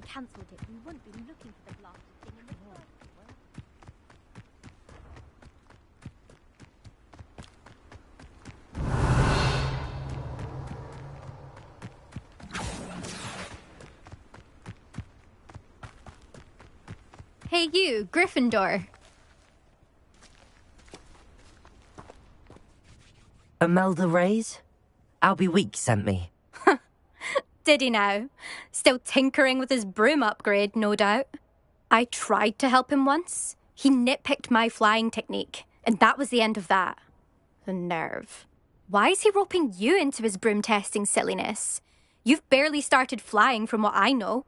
cancelled it, we wouldn't be looking for the blasted thing in the first place. Hey you, Gryffindor. Imelda Reyes? Albie Weeks sent me. Did he now? Still tinkering with his broom upgrade, no doubt. I tried to help him once. He nitpicked my flying technique, and that was the end of that. The nerve. Why is he roping you into his broom testing silliness? You've barely started flying from what I know.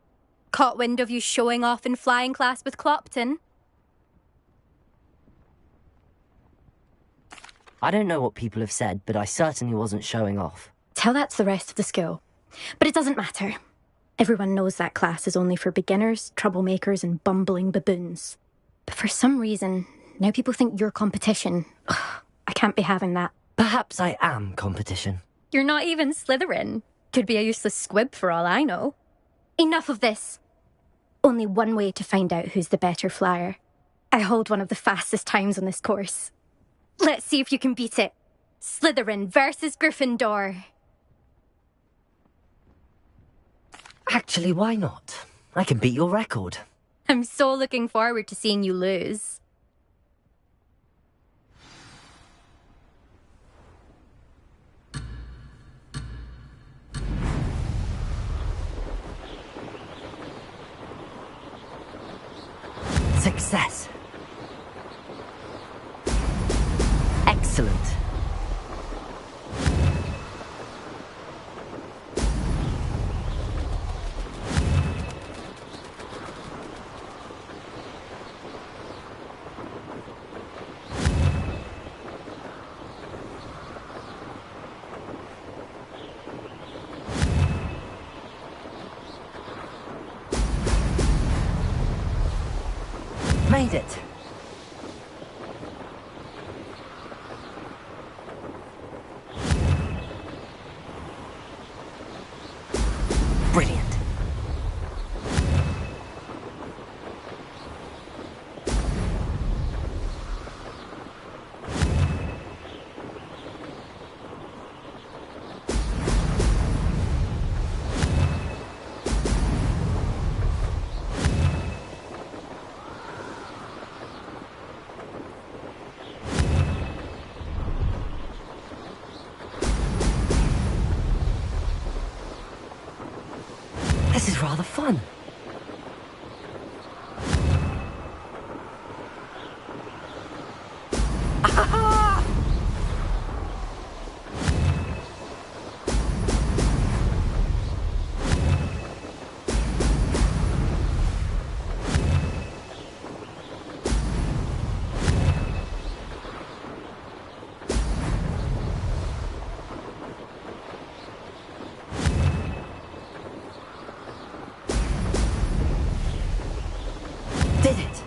Caught wind of you showing off in flying class with Clopton. I don't know what people have said, but I certainly wasn't showing off. Tell that to the rest of the school. But it doesn't matter. Everyone knows that class is only for beginners, troublemakers, and bumbling baboons. But for some reason, now people think you're competition. Ugh, I can't be having that. Perhaps I am competition. You're not even Slytherin. Could be a useless squib for all I know. Enough of this. Only one way to find out who's the better flyer. I hold one of the fastest times on this course. Let's see if you can beat it. Slytherin versus Gryffindor. Actually, why not? I can beat your record. I'm so looking forward to seeing you lose. Success. Excellent. Made it. Brilliant. This is rather fun. Ah! Did it!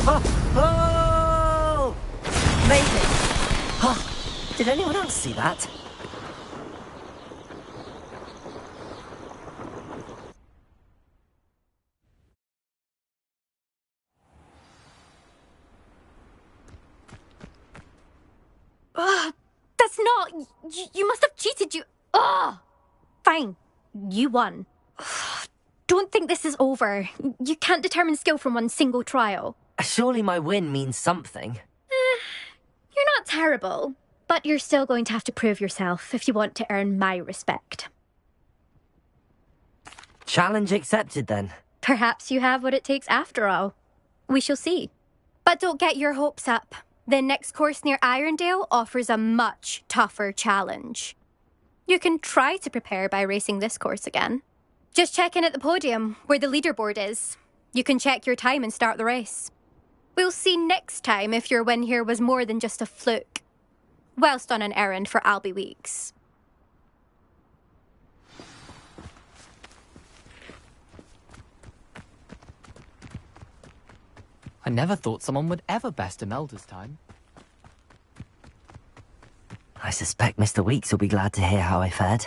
Oh! Oh! Made it! Oh, did anyone else see that? Ugh, that's not... You must have cheated, you... Ugh! Fine. You won. Ugh, don't think this is over. You can't determine skill from one single trial. Surely my win means something. You're not terrible, but you're still going to have to prove yourself if you want to earn my respect. Challenge accepted, then. Perhaps you have what it takes after all. We shall see. But don't get your hopes up. The next course near Irondale offers a much tougher challenge. You can try to prepare by racing this course again. Just check in at the podium, where the leaderboard is. You can check your time and start the race. We'll see next time if your win here was more than just a fluke. Whilst on an errand for Albie Weeks. I never thought someone would ever best Imelda's time. I suspect Mr. Weeks will be glad to hear how I fared.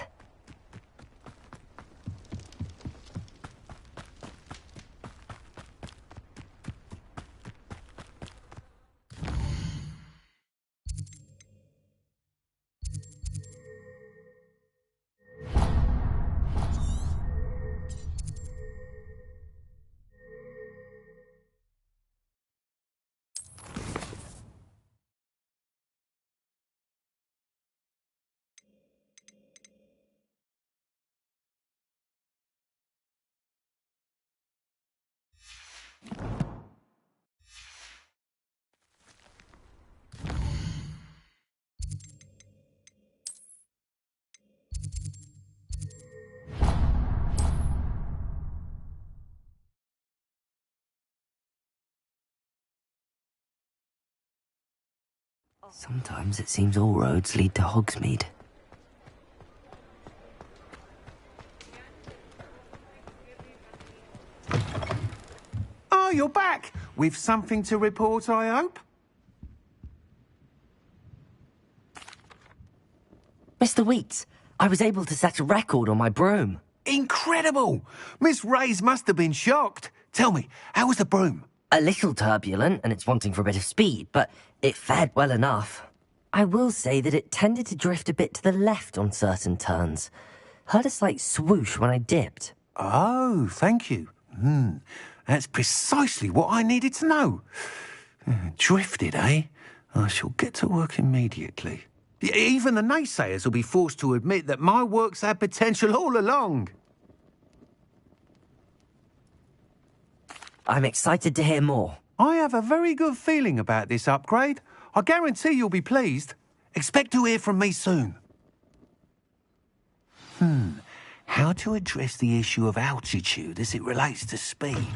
Sometimes it seems all roads lead to Hogsmeade. Oh, you're back! With something to report, I hope? Mr. Weeks, I was able to set a record on my broom. Incredible! Miss Reyes must have been shocked. Tell me, how was the broom? A little turbulent, and it's wanting for a bit of speed, but it fared well enough. I will say that it tended to drift a bit to the left on certain turns. Heard a slight swoosh when I dipped. Oh, thank you. That's precisely what I needed to know. Drifted, eh? I shall get to work immediately. Even the naysayers will be forced to admit that my work's had potential all along. I'm excited to hear more. I have a very good feeling about this upgrade. I guarantee you'll be pleased. Expect to hear from me soon. How to address the issue of altitude as it relates to speed?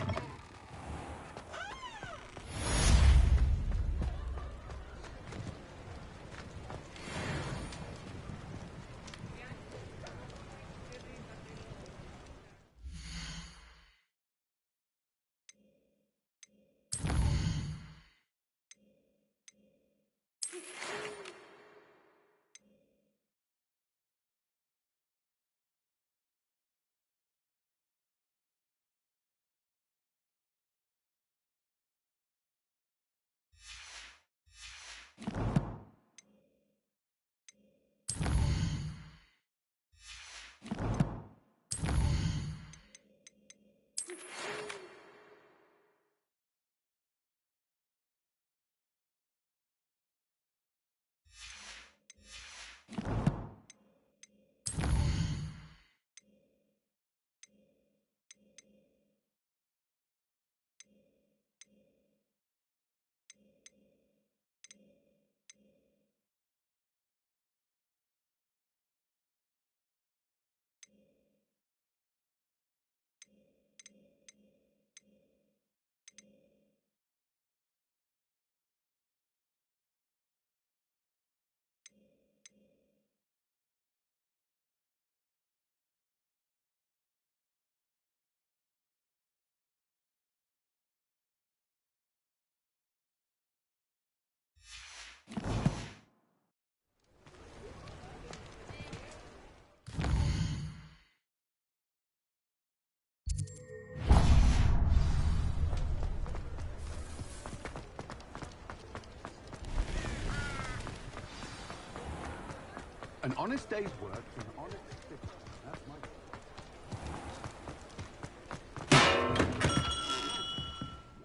An honest day's work for an honest city. That's my...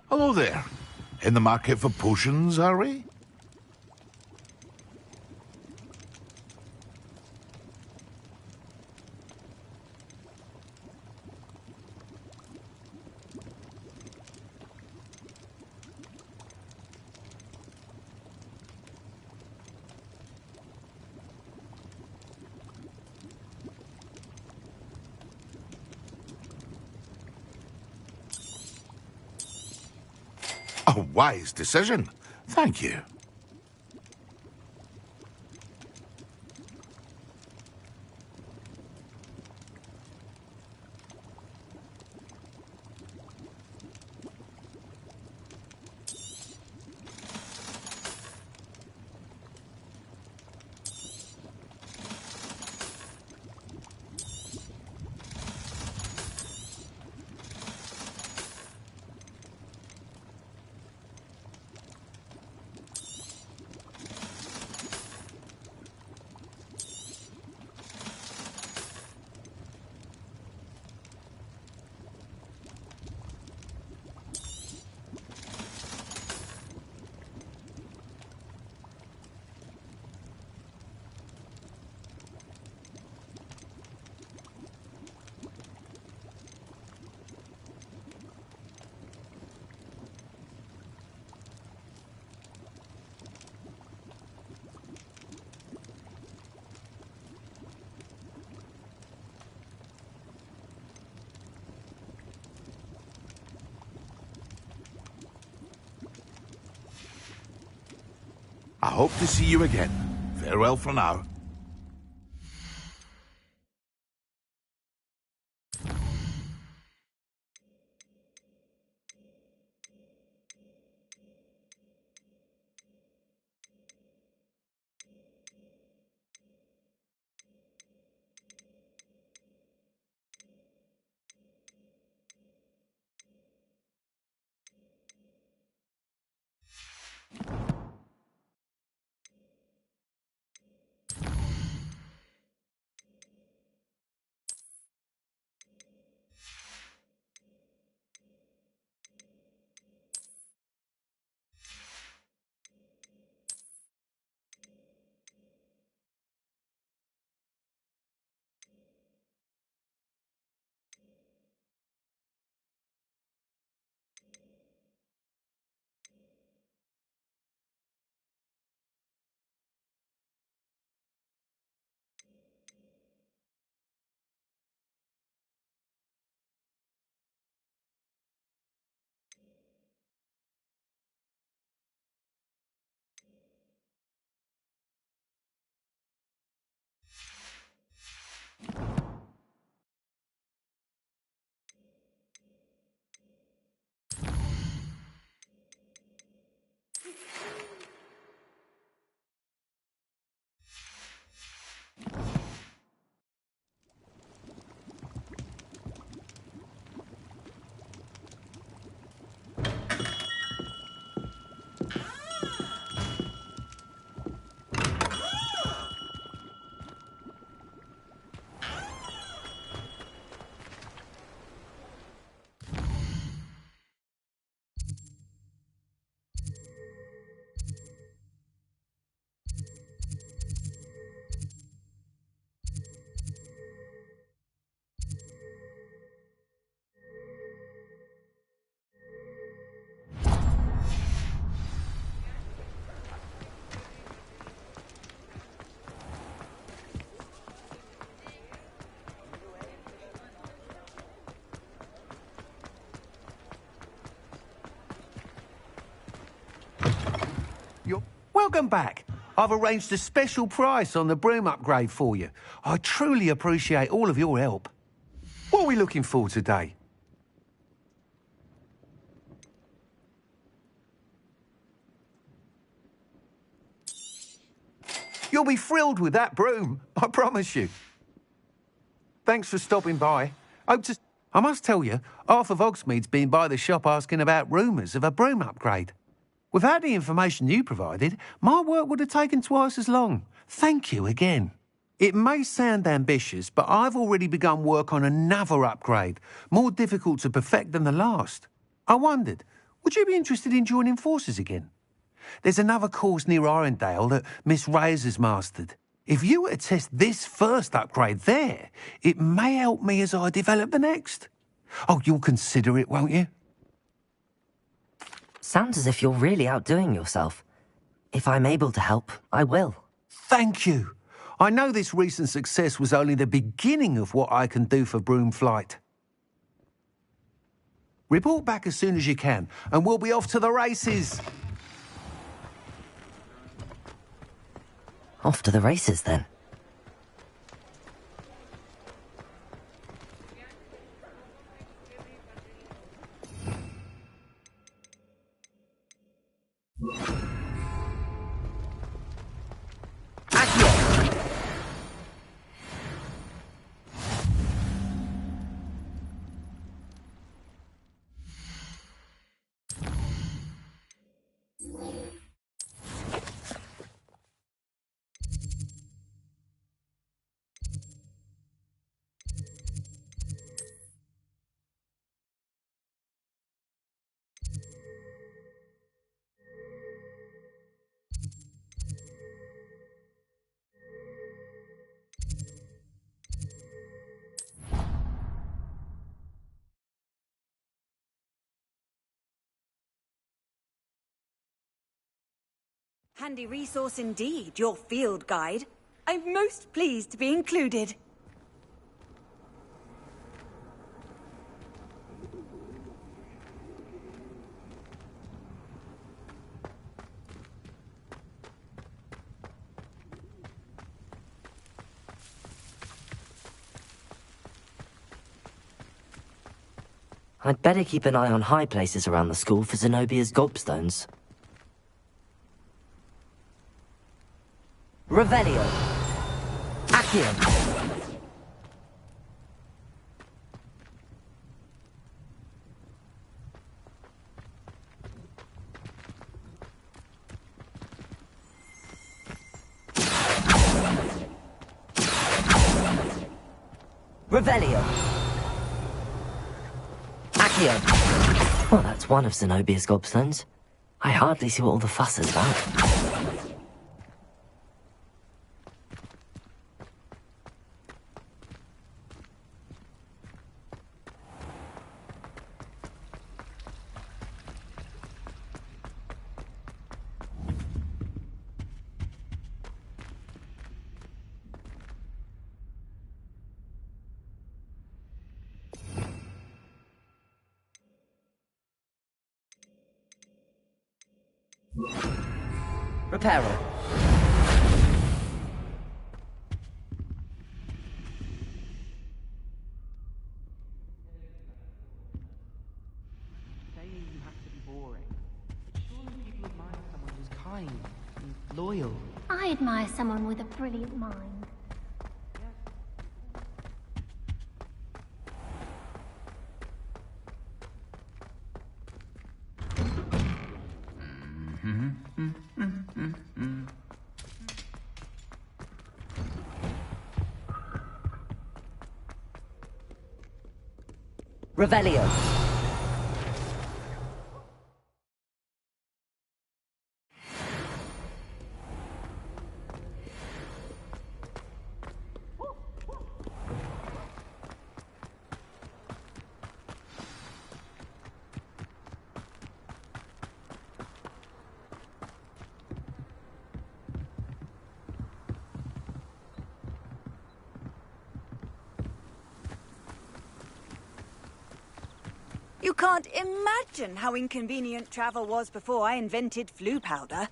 Hello there. In the market for potions, are we? A wise decision. Thank you. hope to see you again. Farewell for now. Welcome back. I've arranged a special price on the broom upgrade for you. I truly appreciate all of your help. What are we looking for today? You'll be thrilled with that broom, I promise you. Thanks for stopping by. I must tell you, Arthur Hogsmeade's been by the shop asking about rumours of a broom upgrade. Without the information you provided, my work would have taken twice as long. Thank you again. It may sound ambitious, but I've already begun work on another upgrade, more difficult to perfect than the last. I wondered, would you be interested in joining forces again? There's another course near Irondale that Miss Reyes has mastered. If you were to test this first upgrade there, it may help me as I develop the next. Oh, you'll consider it, won't you? Sounds as if you're really outdoing yourself. If I'm able to help, I will. Thank you. I know this recent success was only the beginning of what I can do for Broomflight. Report back as soon as you can, and we'll be off to the races. Off to the races, then. Handy resource indeed, your field guide. I'm most pleased to be included. I'd better keep an eye on high places around the school for Zenobia's gobstones. Revelio. Accio. Revelio. Accio. Well, that's one of Zenobia's gobstones. I hardly see what all the fuss is about. Reparo. Saying you have to be boring. But surely people admire someone who's kind and loyal. I admire someone with a brilliant mind. Revelio. You can't imagine how inconvenient travel was before I invented flu powder.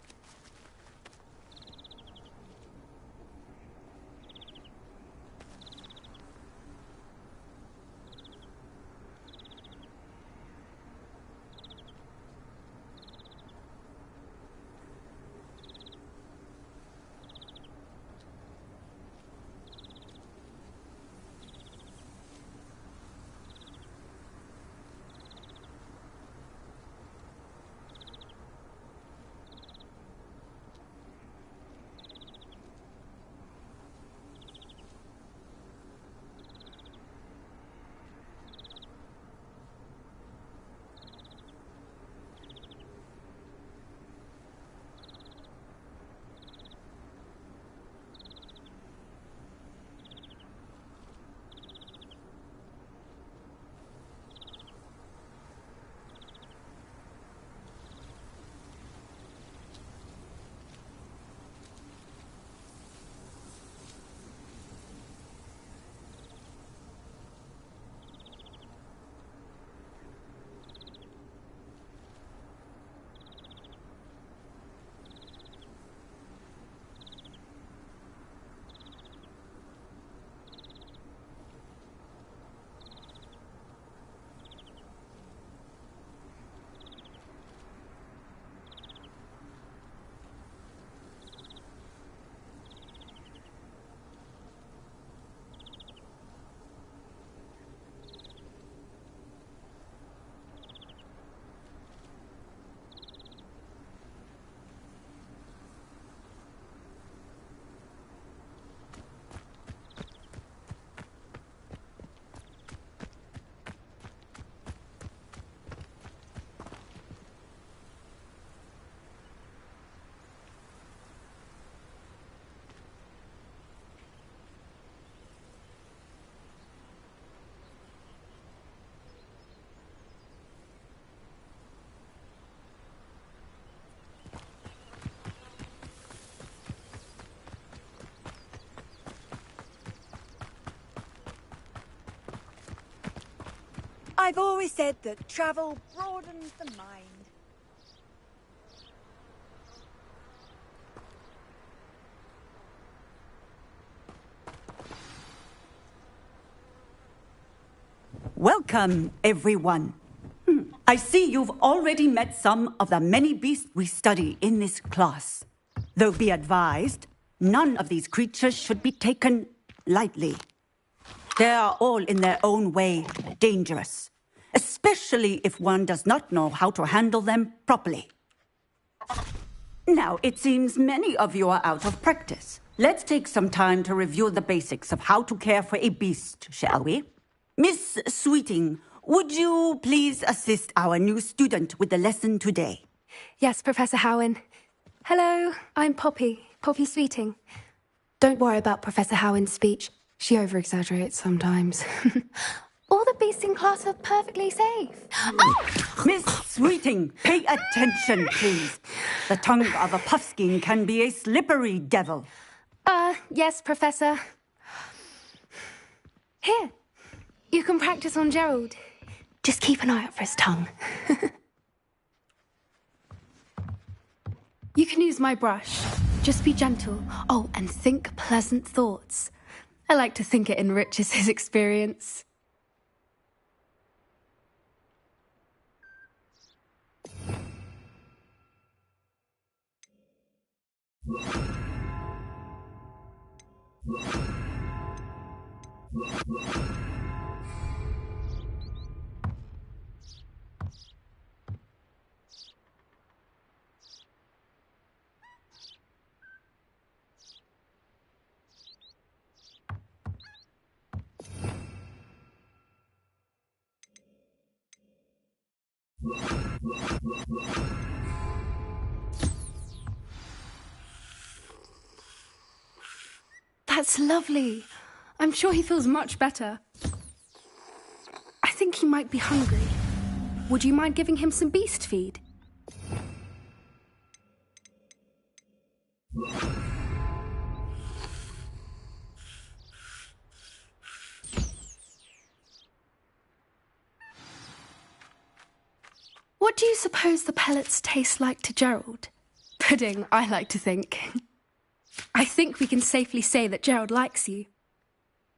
I've always said that travel broadens the mind. Welcome, everyone. I see you've already met some of the many beasts we study in this class. Though be advised, none of these creatures should be taken lightly. They are all in their own way dangerous, especially if one does not know how to handle them properly. Now, it seems many of you are out of practice. Let's take some time to review the basics of how to care for a beast, shall we? Miss Sweeting, would you please assist our new student with the lesson today? Yes, Professor Howen. Hello, I'm Poppy Sweeting. Don't worry about Professor Howen's speech. She over-exaggerates sometimes. All the beasts in class are perfectly safe. Oh! Miss Sweeting, pay attention, please. The tongue of a puffskein can be a slippery devil. Yes, Professor. Here, you can practice on Gerald. Just keep an eye out for his tongue. You can use my brush. Just be gentle. Oh, and think pleasant thoughts. I like to think it enriches his experience. That's lovely. I'm sure he feels much better. I think he might be hungry. Would you mind giving him some beast feed? What do you suppose the pellets taste like to Gerald? Pudding, I like to think. I think we can safely say that Gerald likes you.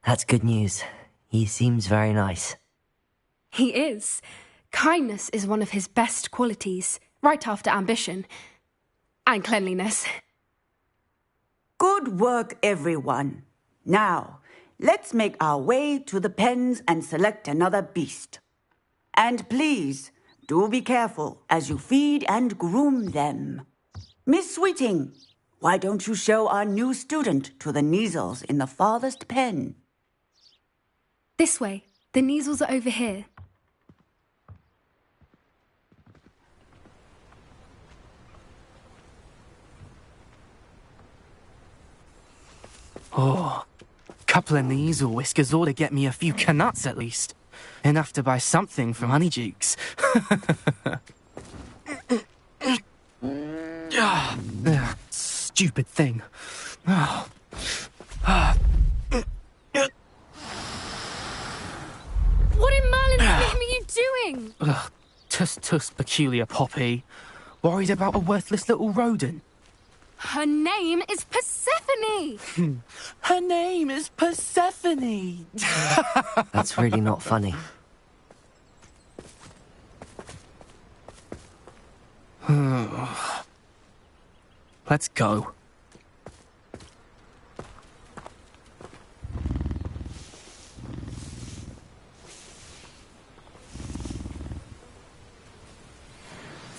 That's good news. He seems very nice. He is. Kindness is one of his best qualities, right after ambition. And cleanliness. Good work, everyone. Now, let's make our way to the pens and select another beast. And please, do be careful as you feed and groom them. Miss Sweeting, why don't you show our new student to the Kneazles in the farthest pen? This way. The Kneazles are over here. Oh, couple of Kneazle whiskers ought to get me a few canuts at least. Enough to buy something from Honeydukes. Stupid thing. Oh. What in Merlin's name are you doing? Tuss, peculiar Poppy. Worried about a worthless little rodent. Her name is Persephone! Her name is Persephone! That's really not funny. Let's go.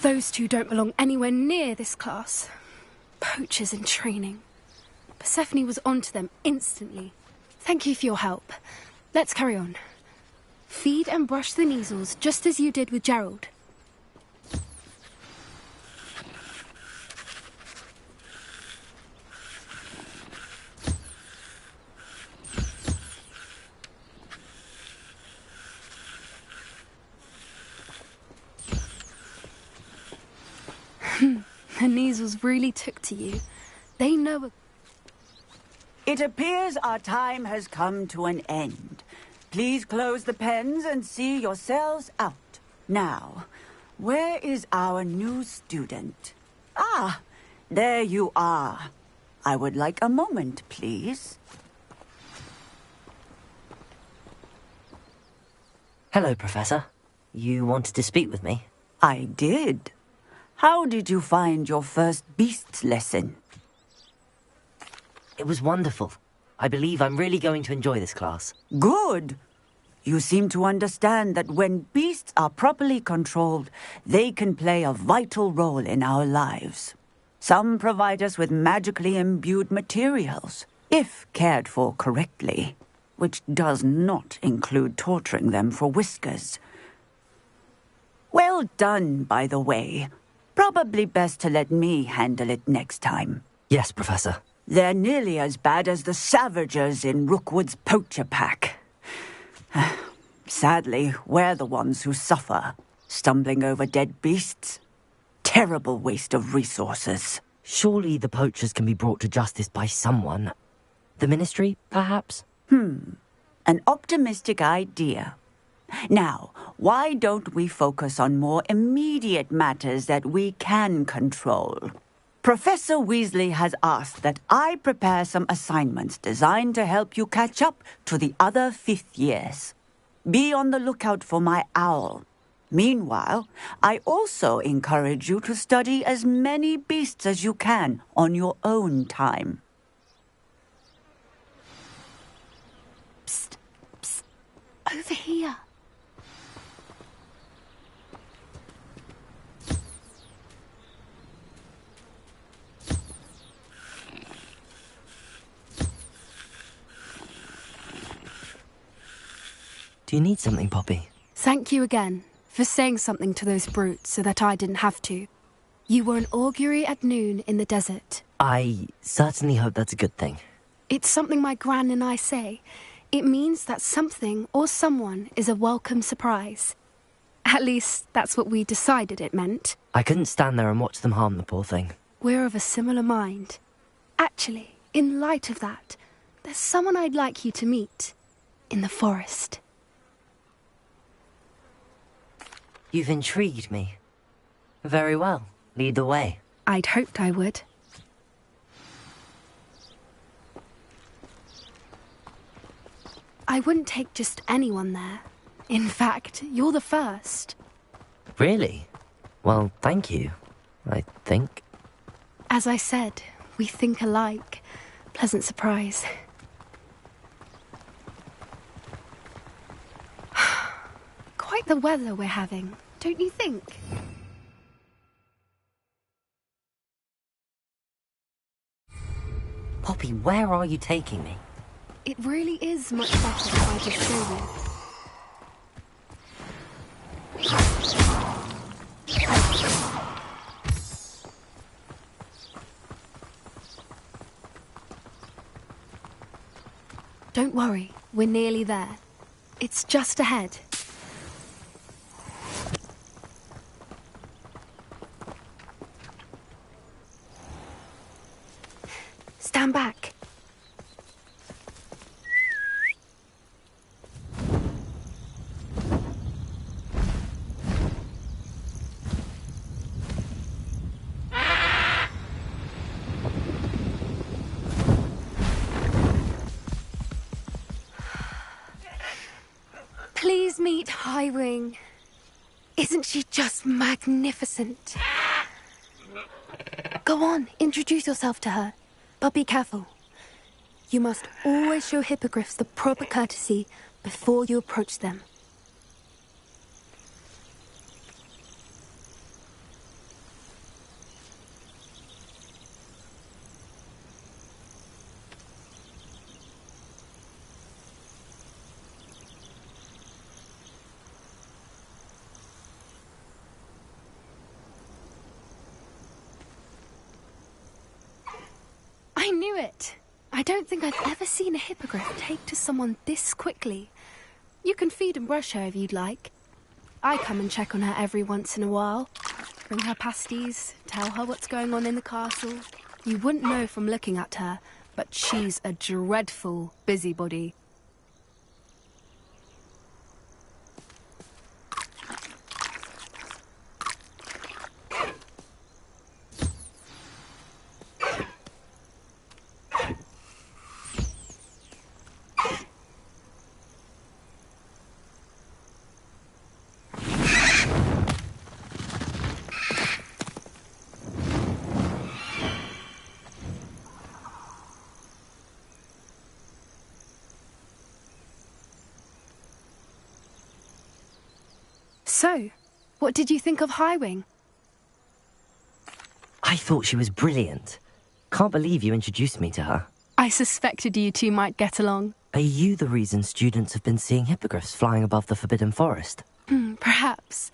Those two don't belong anywhere near this class. Poachers in training. Persephone was onto them instantly. Thank you for your help. Let's carry on. Feed and brush the Kneazles just as you did with Gerald. The Kneazles really took to you. They know. It appears our time has come to an end. Please close the pens and see yourselves out. Now, where is our new student? Ah, there you are. I would like a moment, please. Hello, Professor. You wanted to speak with me? I did. How did you find your first beasts lesson? It was wonderful. I believe I'm really going to enjoy this class. Good. You seem to understand that when beasts are properly controlled, they can play a vital role in our lives. Some provide us with magically imbued materials, if cared for correctly, which does not include torturing them for whiskers. Well done, by the way. Probably best to let me handle it next time. Yes, Professor. They're nearly as bad as the Savagers in Rookwood's poacher pack. Sadly, we're the ones who suffer, stumbling over dead beasts. Terrible waste of resources. Surely the poachers can be brought to justice by someone. The Ministry, perhaps? An optimistic idea. Now, why don't we focus on more immediate matters that we can control? Professor Weasley has asked that I prepare some assignments designed to help you catch up to the other fifth years. Be on the lookout for my owl. Meanwhile, I also encourage you to study as many beasts as you can on your own time. Psst, psst, over here. Do you need something, Poppy? Thank you again for saying something to those brutes so that I didn't have to. You were an augury at noon in the desert. I certainly hope that's a good thing. It's something my gran and I say. It means that something or someone is a welcome surprise. At least, that's what we decided it meant. I couldn't stand there and watch them harm the poor thing. We're of a similar mind. Actually, in light of that, there's someone I'd like you to meet. In the forest. You've intrigued me. Very well. Lead the way. I'd hoped I would. I wouldn't take just anyone there. In fact, you're the first. Really? Well, thank you, I think. As I said, we think alike. Pleasant surprise. Quite the weather we're having, don't you think? Poppy, where are you taking me? It really is much better if I just show you. Don't worry, we're nearly there. It's just ahead. Stand back. Please meet Highwing. Isn't she just magnificent? Go on, introduce yourself to her. But be careful. You must always show hippogriffs the proper courtesy before you approach them. I knew it! I don't think I've ever seen a hippogriff take to someone this quickly. You can feed and brush her if you'd like. I come and check on her every once in a while. Bring her pasties, tell her what's going on in the castle. You wouldn't know from looking at her, but she's a dreadful busybody. So, what did you think of Highwing? I thought she was brilliant. Can't believe you introduced me to her. I suspected you two might get along. Are you the reason students have been seeing hippogriffs flying above the Forbidden Forest? Perhaps.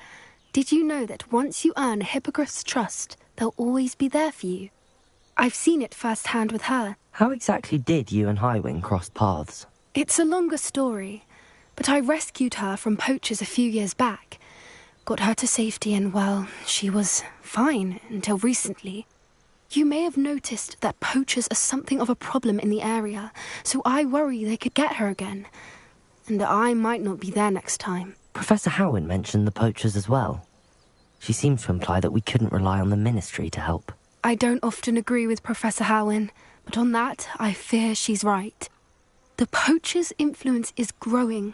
Did you know that once you earn a hippogriff's trust, they'll always be there for you? I've seen it firsthand with her. How exactly did you and Highwing cross paths? It's a longer story, but I rescued her from poachers a few years back. Got her to safety and, well, she was fine until recently. You may have noticed that poachers are something of a problem in the area, so I worry they could get her again. And I might not be there next time. Professor Howin mentioned the poachers as well. She seemed to imply that we couldn't rely on the Ministry to help. I don't often agree with Professor Howin, but on that, I fear she's right. The poachers' influence is growing.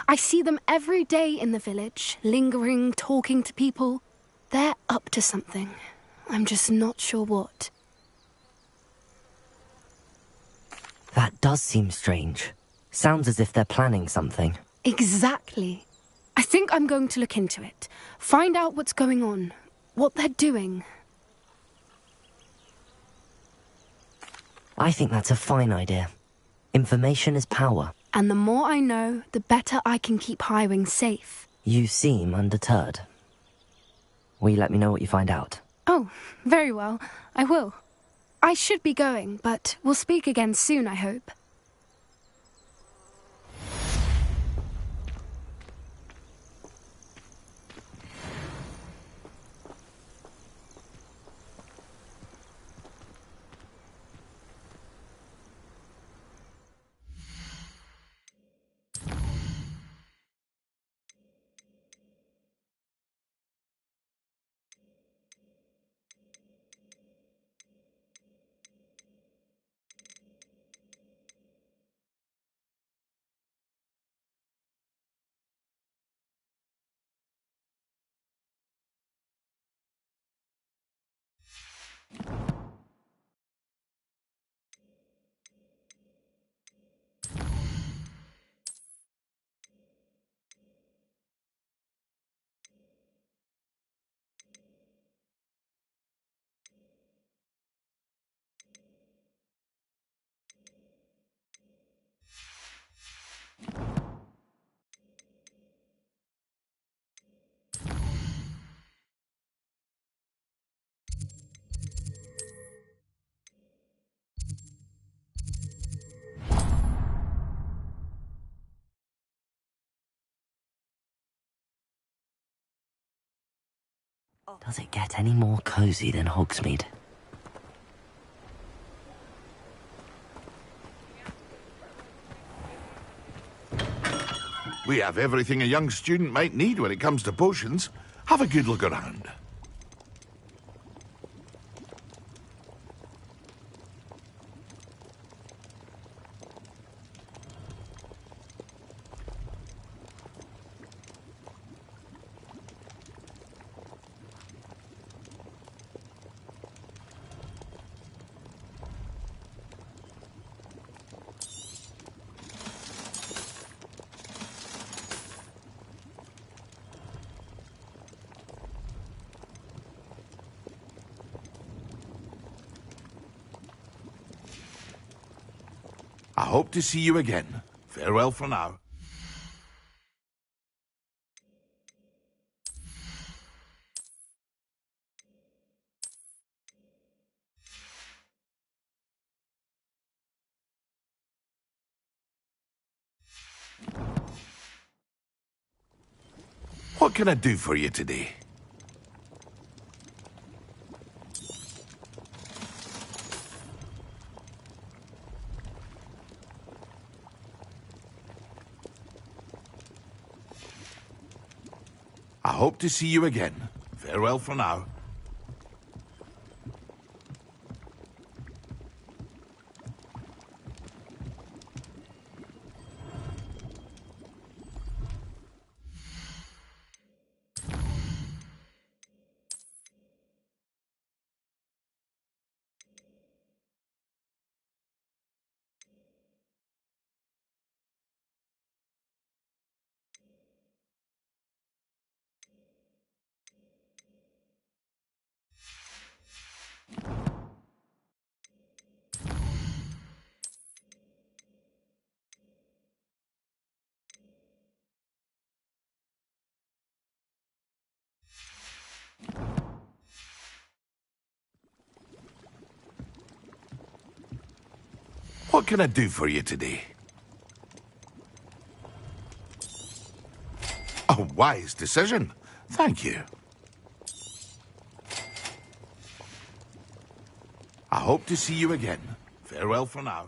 I see them every day in the village, lingering, talking to people. They're up to something. I'm just not sure what. That does seem strange. Sounds as if they're planning something. Exactly. I think I'm going to look into it. Find out what's going on. What they're doing. I think that's a fine idea. Information is power. And the more I know, the better I can keep Highwing safe. You seem undeterred. Will you let me know what you find out? Oh, very well. I will. I should be going, but we'll speak again soon, I hope. Does it get any more cozy than Hogsmeade? We have everything a young student might need when it comes to potions. Have a good look around. I hope to see you again. Farewell for now. What can I do for you today? I hope to see you again. Farewell for now. What can I do for you today? A wise decision. Thank you. I hope to see you again. Farewell for now.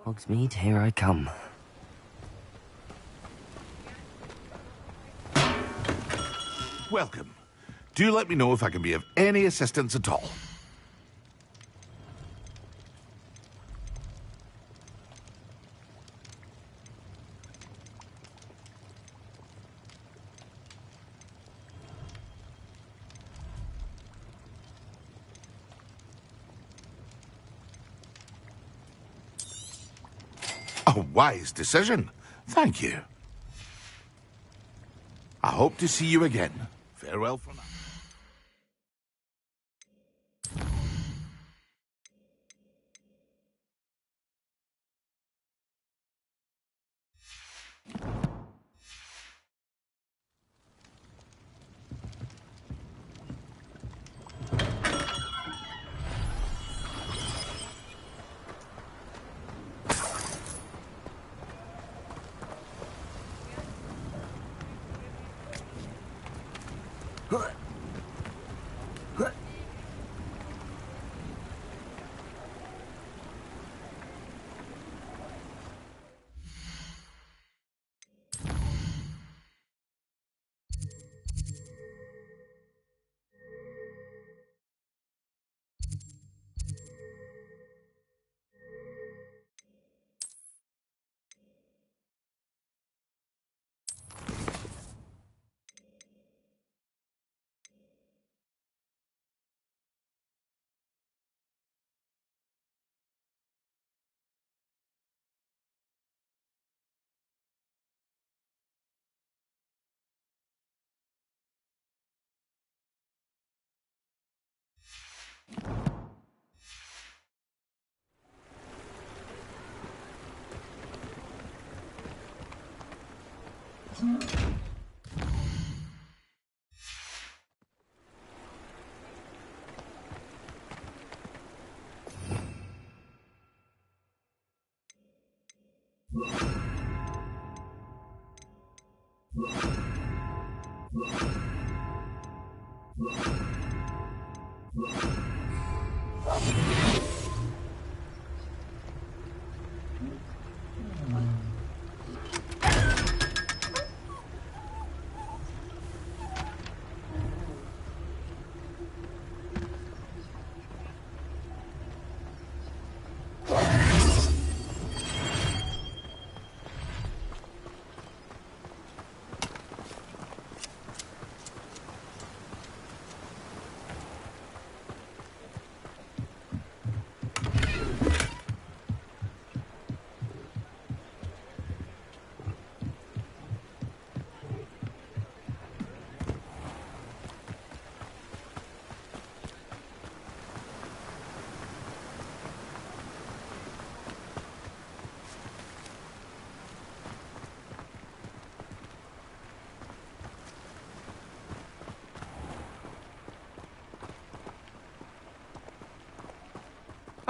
Hogsmeade, here I come. Welcome. Do let me know if I can be of any assistance at all. A wise decision. Thank you. I hope to see you again. Farewell for now.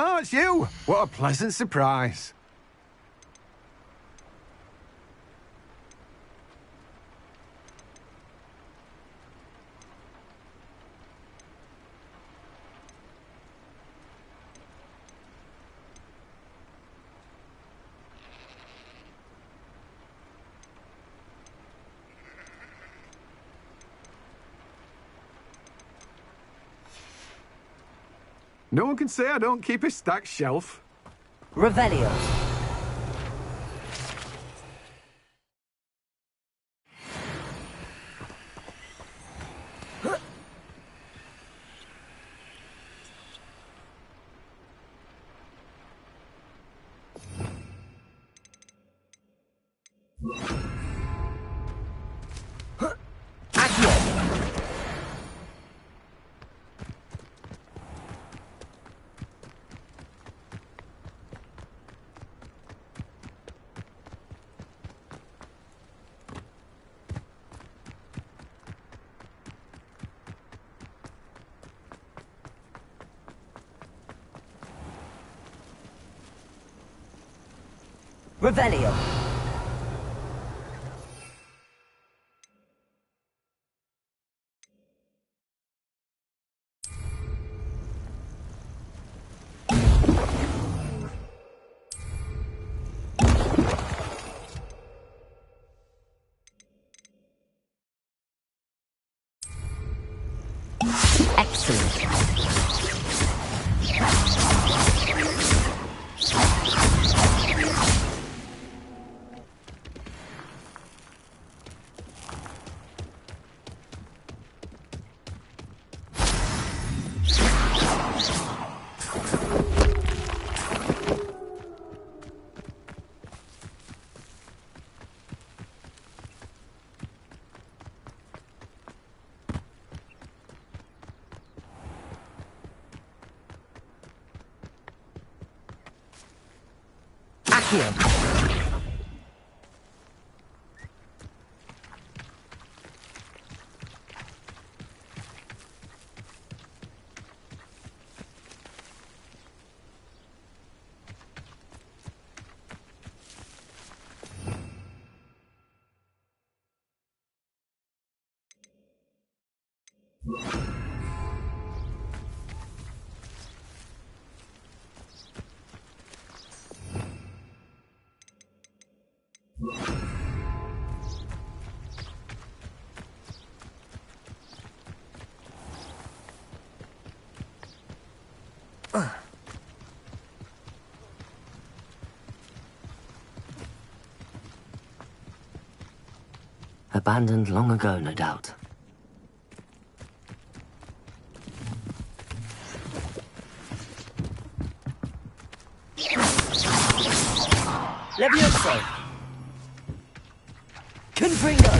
Oh, it's you! What a pleasant surprise. No one can say I don't keep a stacked shelf. Revelio. Revelio. Excellent. Accio. Abandoned long ago, no doubt. Levioso! Confringo!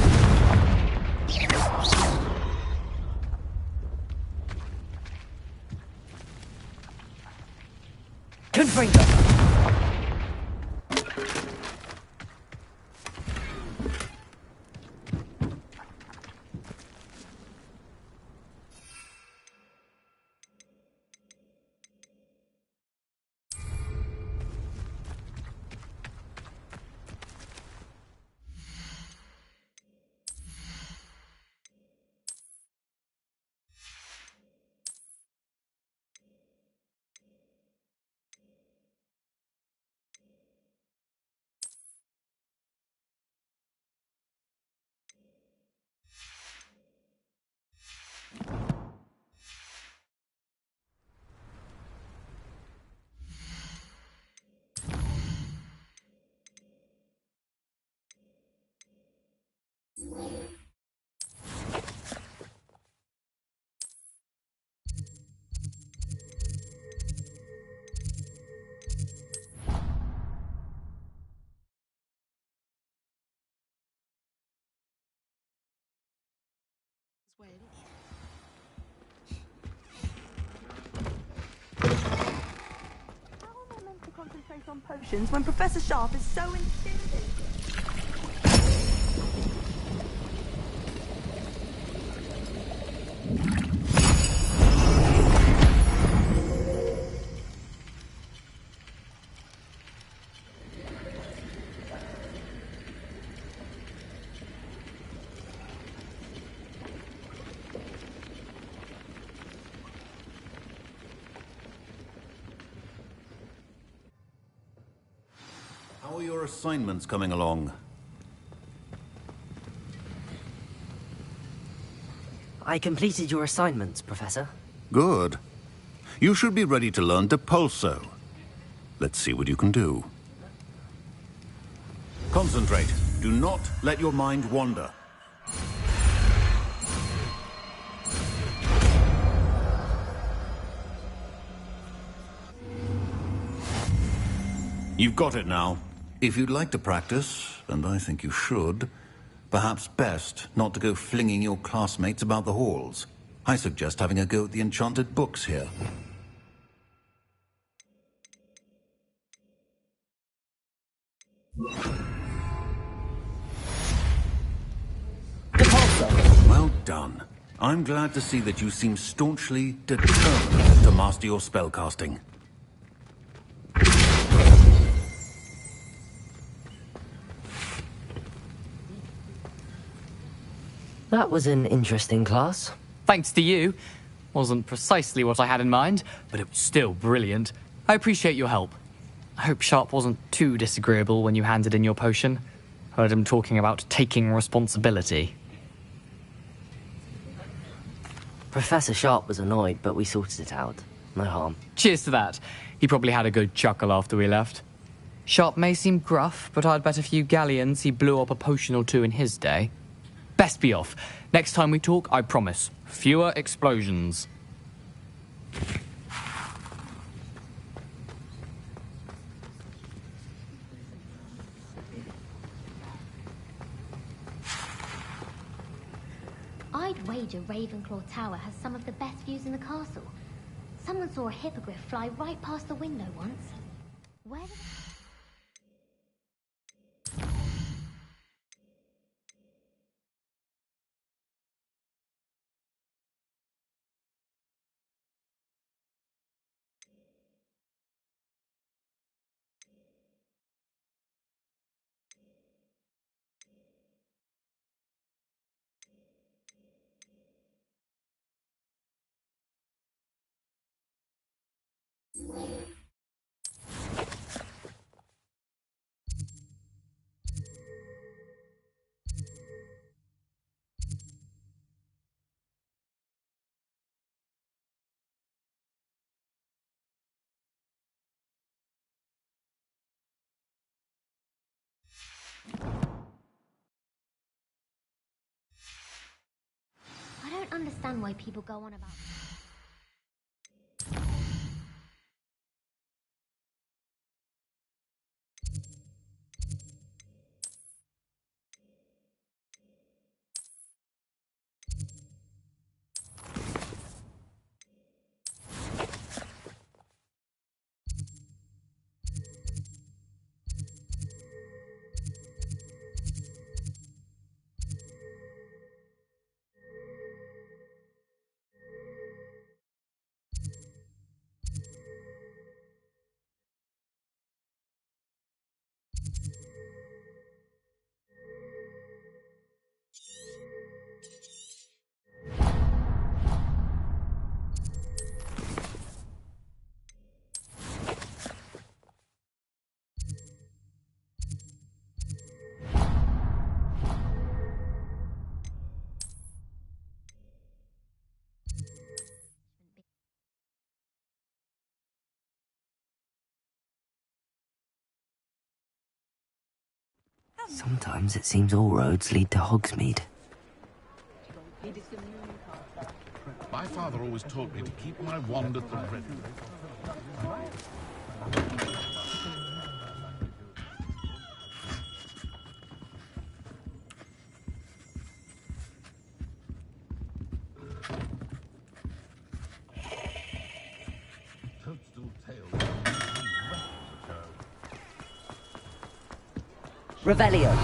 Confringo! Concentrate on potions when Professor Sharp is so insistent. How are your assignments coming along? I completed your assignments, Professor. Good. You should be ready to learn Depulso. Let's see what you can do. Concentrate. Do not let your mind wander. You've got it now. If you'd like to practice, and I think you should, perhaps best not to go flinging your classmates about the halls. I suggest having a go at the enchanted books here. Well done. I'm glad to see that you seem staunchly determined to master your spellcasting. That was an interesting class. Thanks to you. Wasn't precisely what I had in mind, but it was still brilliant. I appreciate your help. I hope Sharp wasn't too disagreeable when you handed in your potion. Heard him talking about taking responsibility. Professor Sharp was annoyed, but we sorted it out. No harm. Cheers to that. He probably had a good chuckle after we left. Sharp may seem gruff, but I'd bet a few galleons he blew up a potion or two in his day. Best be off. Next time we talk, I promise, fewer explosions. I'd wager Ravenclaw Tower has some of the best views in the castle. Someone saw a hippogriff fly right past the window once. Where did... I don't understand why people go on about... Sometimes it seems all roads lead to Hogsmeade. My father always taught me to keep my wand at the ready. Revelio.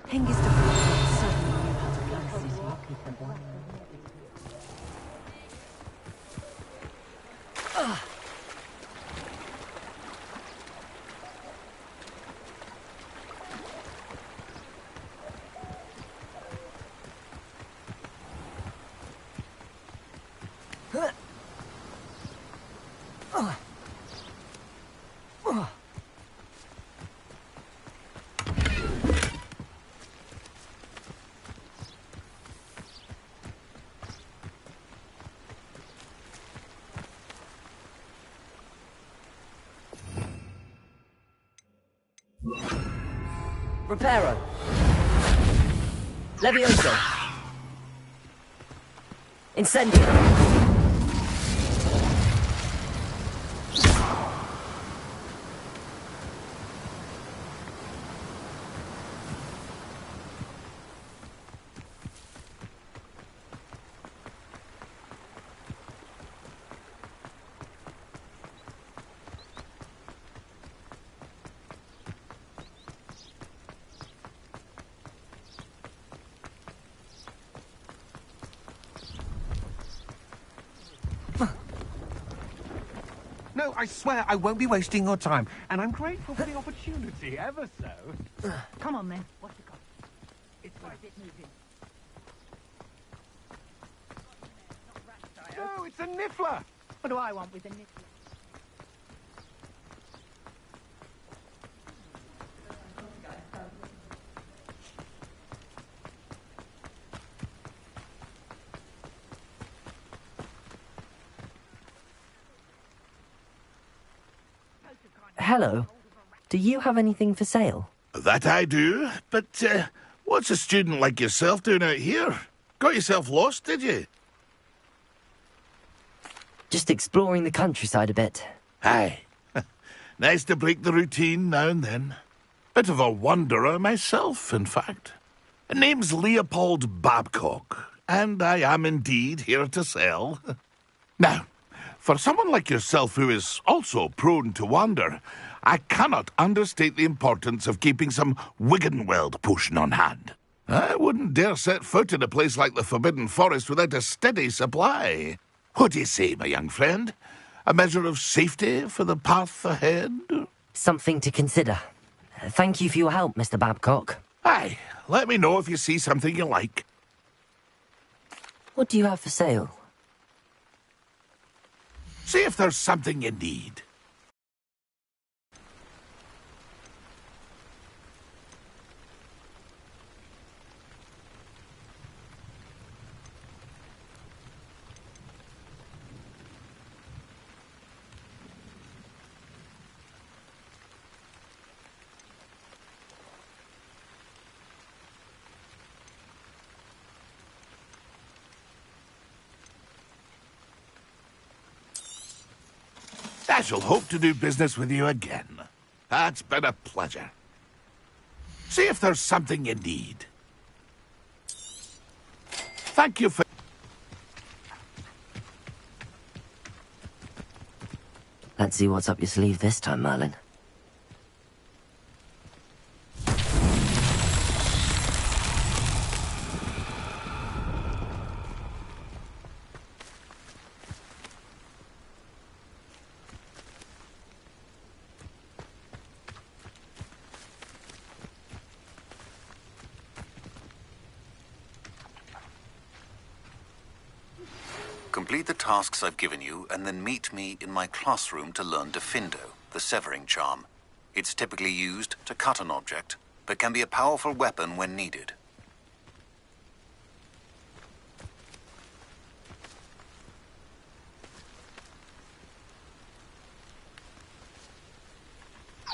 Hengist of Blood certainly knew how to plan a city. Reparo. Levioso. Incendio. No, I swear I won't be wasting your time, and I'm grateful for the opportunity, ever so. Come on, then. What's the cost? It's worth it moving. No, it's a niffler! What do I want with a niffler? Hello. Do you have anything for sale? That I do, but what's a student like yourself doing out here? Got yourself lost, did you? Just exploring the countryside a bit. Aye. Nice to break the routine now and then. Bit of a wanderer myself, in fact. Name's Leopold Babcock, and I am indeed here to sell. Now, for someone like yourself who is also prone to wander, I cannot understate the importance of keeping some Wiggenweld potion on hand. I wouldn't dare set foot in a place like the Forbidden Forest without a steady supply. What do you say, my young friend? A measure of safety for the path ahead? Something to consider. Thank you for your help, Mr. Babcock. Aye, let me know if you see something you like. What do you have for sale? See if there's something you need. I shall hope to do business with you again. That's been a pleasure. See if there's something you need. Thank you for... Let's see what's up your sleeve this time, Merlin. Complete the tasks I've given you, and then meet me in my classroom to learn Diffindo, the severing charm. It's typically used to cut an object, but can be a powerful weapon when needed.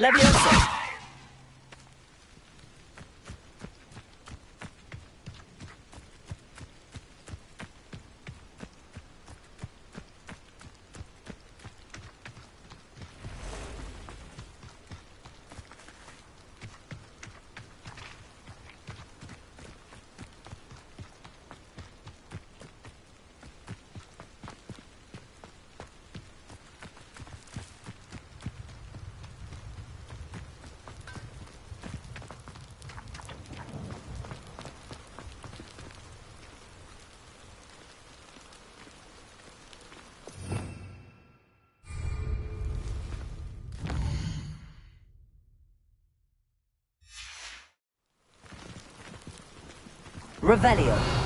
Leviosa! Revelio.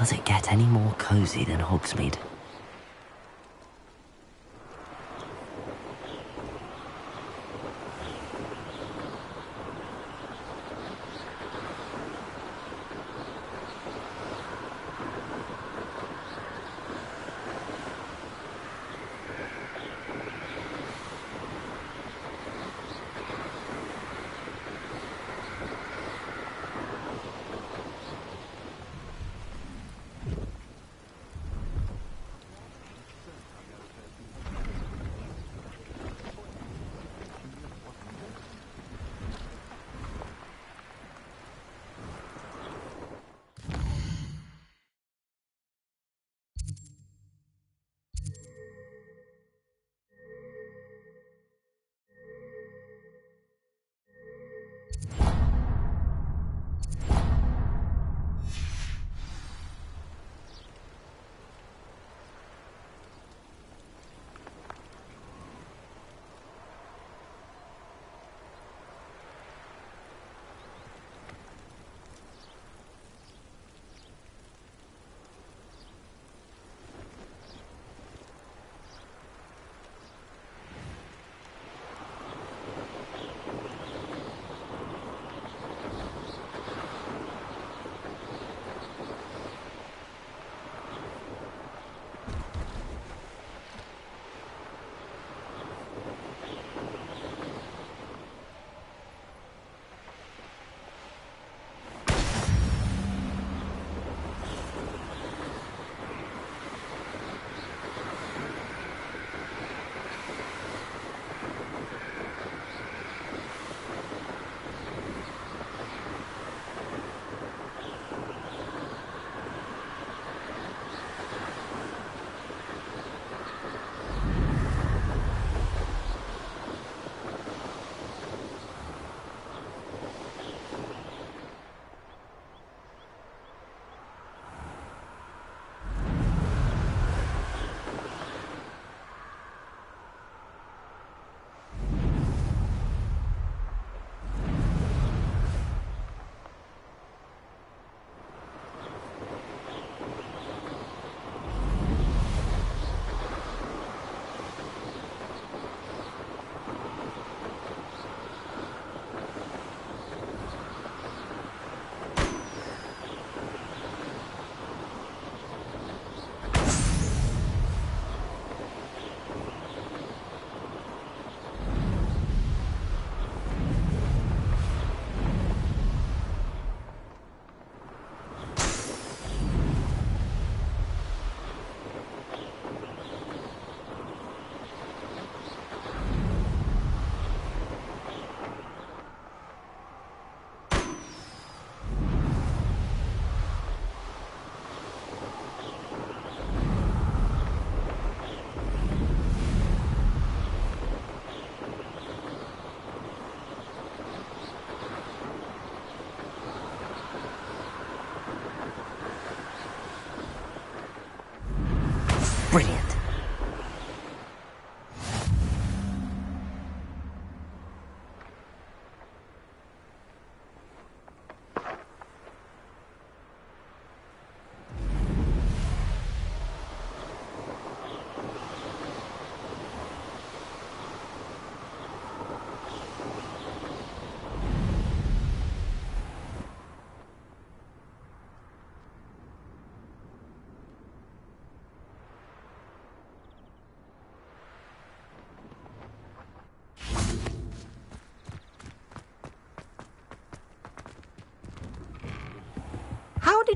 Does it get any more cozy than Hogsmeade?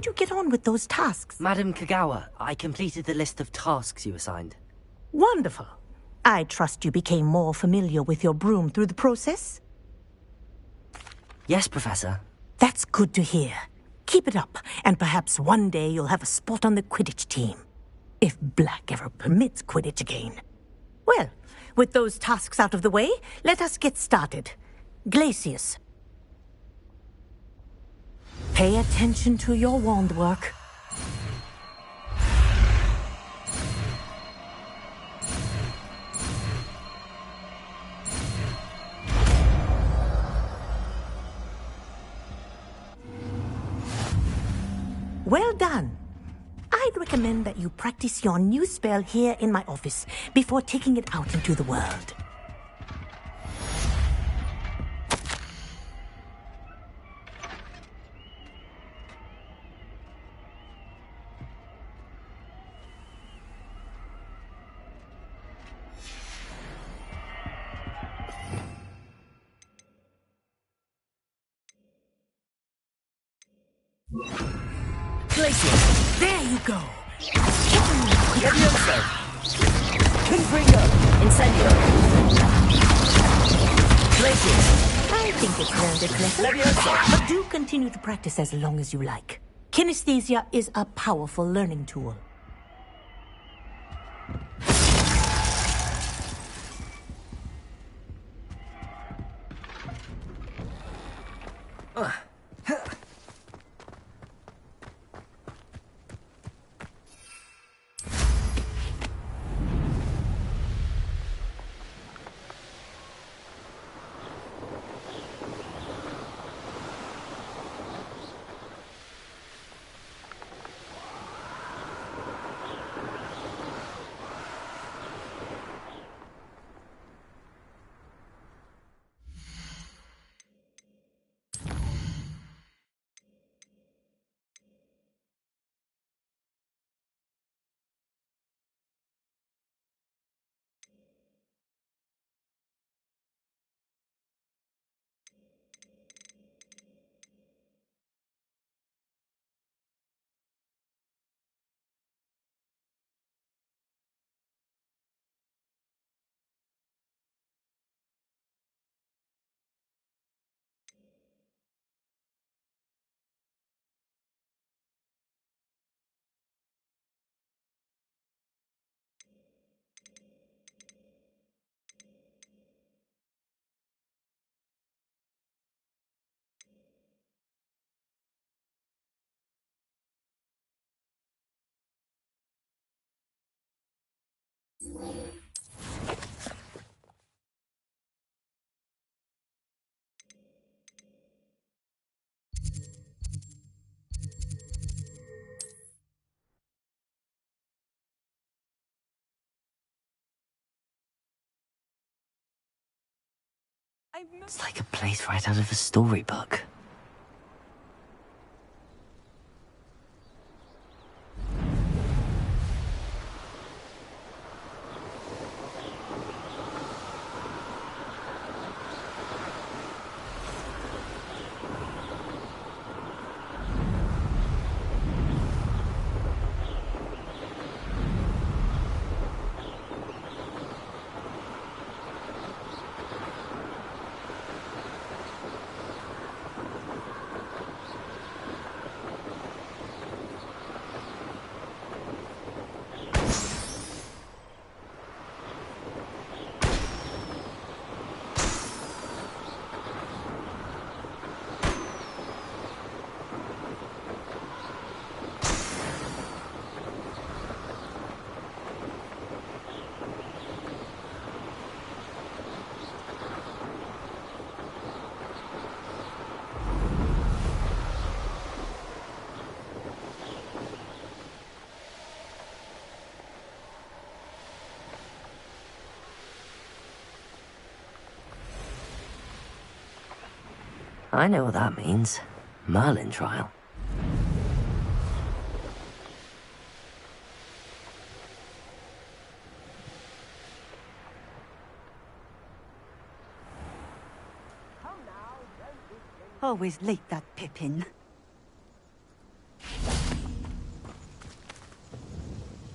How'd you get on with those tasks? Madam Kagawa, I completed the list of tasks you assigned. Wonderful. I trust you became more familiar with your broom through the process? Yes, Professor. That's good to hear. Keep it up, and perhaps one day you'll have a spot on the Quidditch team. If Black ever permits Quidditch again. Well, with those tasks out of the way, let us get started. Glacius. Pay attention to your wand work. Well done. I'd recommend that you practice your new spell here in my office before taking it out into the world. Glacius! There you go! Levioso! Confringo! Incendio! Glacius! I think it's rounded clever. Levioso! But do continue to practice as long as you like. Kinesthesia is a powerful learning tool. It's like a place right out of a storybook. I know what that means. Merlin trial. Always late, that Pippin.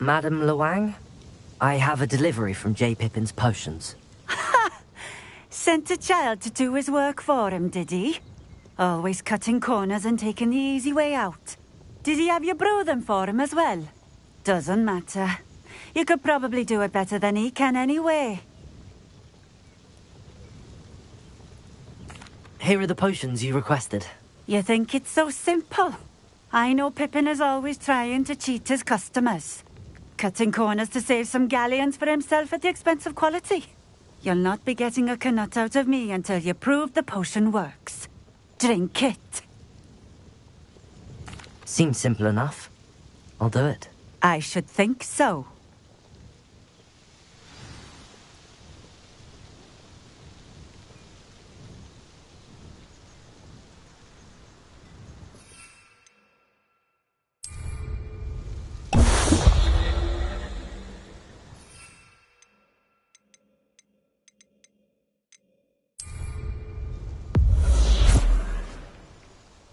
Madame Luang? I have a delivery from J. Pippin's potions. Sent a child to do his work for him, did he? Always cutting corners and taking the easy way out. Did he have you brew them for him as well? Doesn't matter. You could probably do it better than he can anyway. Here are the potions you requested. You think it's so simple? I know Pippin is always trying to cheat his customers. Cutting corners to save some galleons for himself at the expense of quality. You'll not be getting a Knut out of me until you prove the potion works. Drink it. Seems simple enough. I'll do it. I should think so.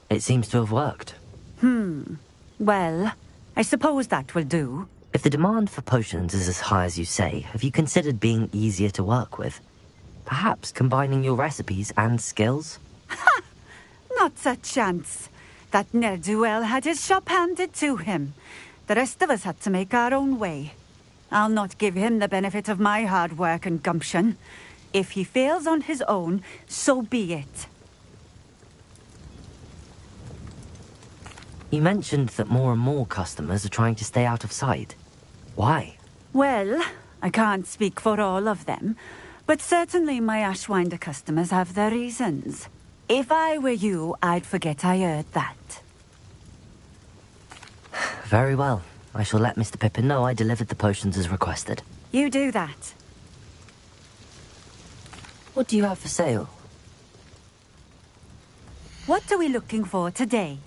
It seems to have worked. Well, I suppose that will do. If the demand for potions is as high as you say, have you considered being easier to work with? Perhaps combining your recipes and skills? Not a chance. That ne'er-do-well had his shop handed to him. The rest of us had to make our own way. I'll not give him the benefit of my hard work and gumption. If he fails on his own, so be it. You mentioned that more and more customers are trying to stay out of sight. Why? Well, I can't speak for all of them, but certainly my Ashwinder customers have their reasons. If I were you, I'd forget I heard that. Very well. I shall let Mr. Pippin know I delivered the potions as requested. You do that. What do you have for sale? What are we looking for today?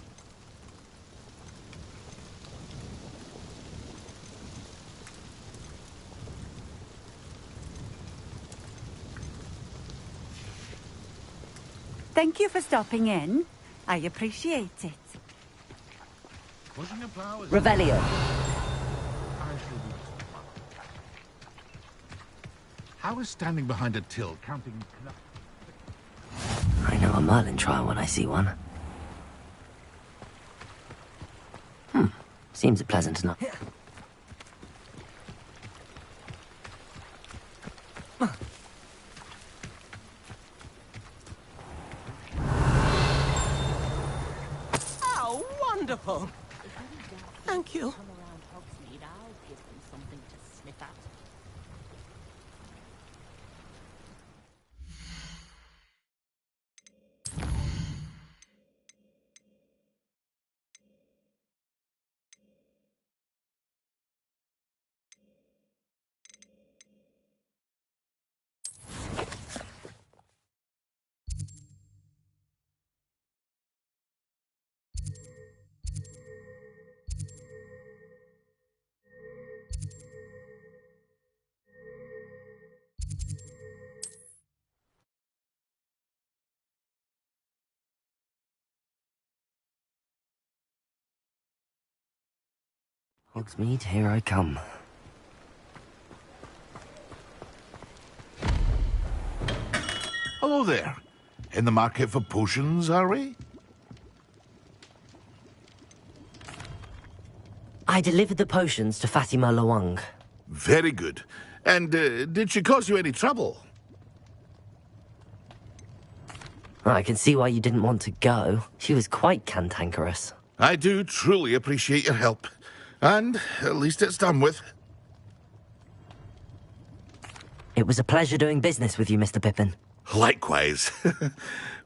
Thank you for stopping in. I appreciate it. Revelio. How is standing behind a till counting? I know a Merlin trial when I see one. Seems pleasant enough. Oh, wonderful! Thank you. Hogsmeade, here I come. Hello there. In the market for potions, are we? I delivered the potions to Fatima Luang. Very good. And did she cause you any trouble? I can see why you didn't want to go. She was quite cantankerous. I do truly appreciate your help. And at least it's done with. It was a pleasure doing business with you, Mr. Pippin. Likewise.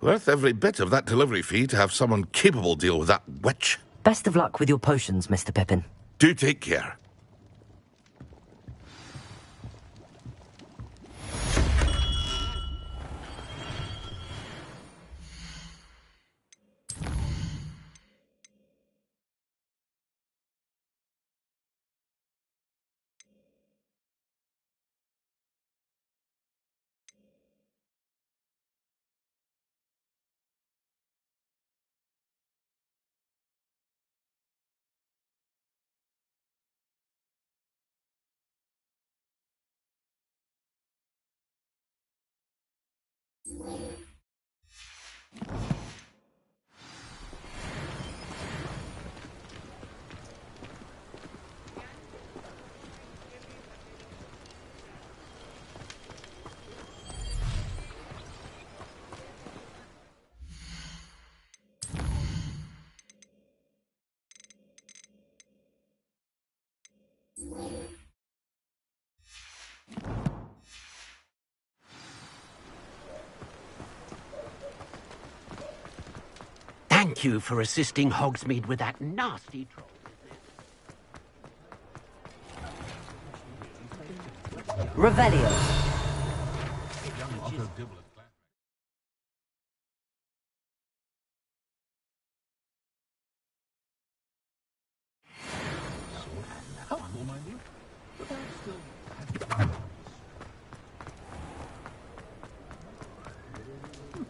Worth every bit of that delivery fee to have someone capable deal with that witch. Best of luck with your potions, Mr. Pippin. Do take care. Thank you for assisting Hogsmeade with that nasty troll. Revelio.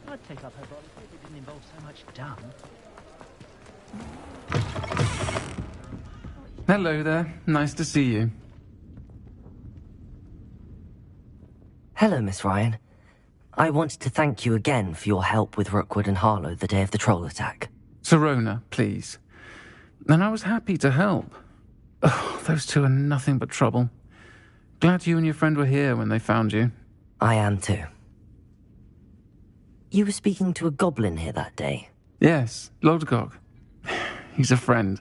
I'd take up her body if it didn't involve so much dung. Hello there. Nice to see you. Hello, Miss Ryan. I wanted to thank you again for your help with Rookwood and Harlow the day of the troll attack. Sirona, please. And I was happy to help. Oh, those two are nothing but trouble. Glad you and your friend were here when they found you. I am too. You were speaking to a goblin here that day. Yes, Lodgok. He's a friend.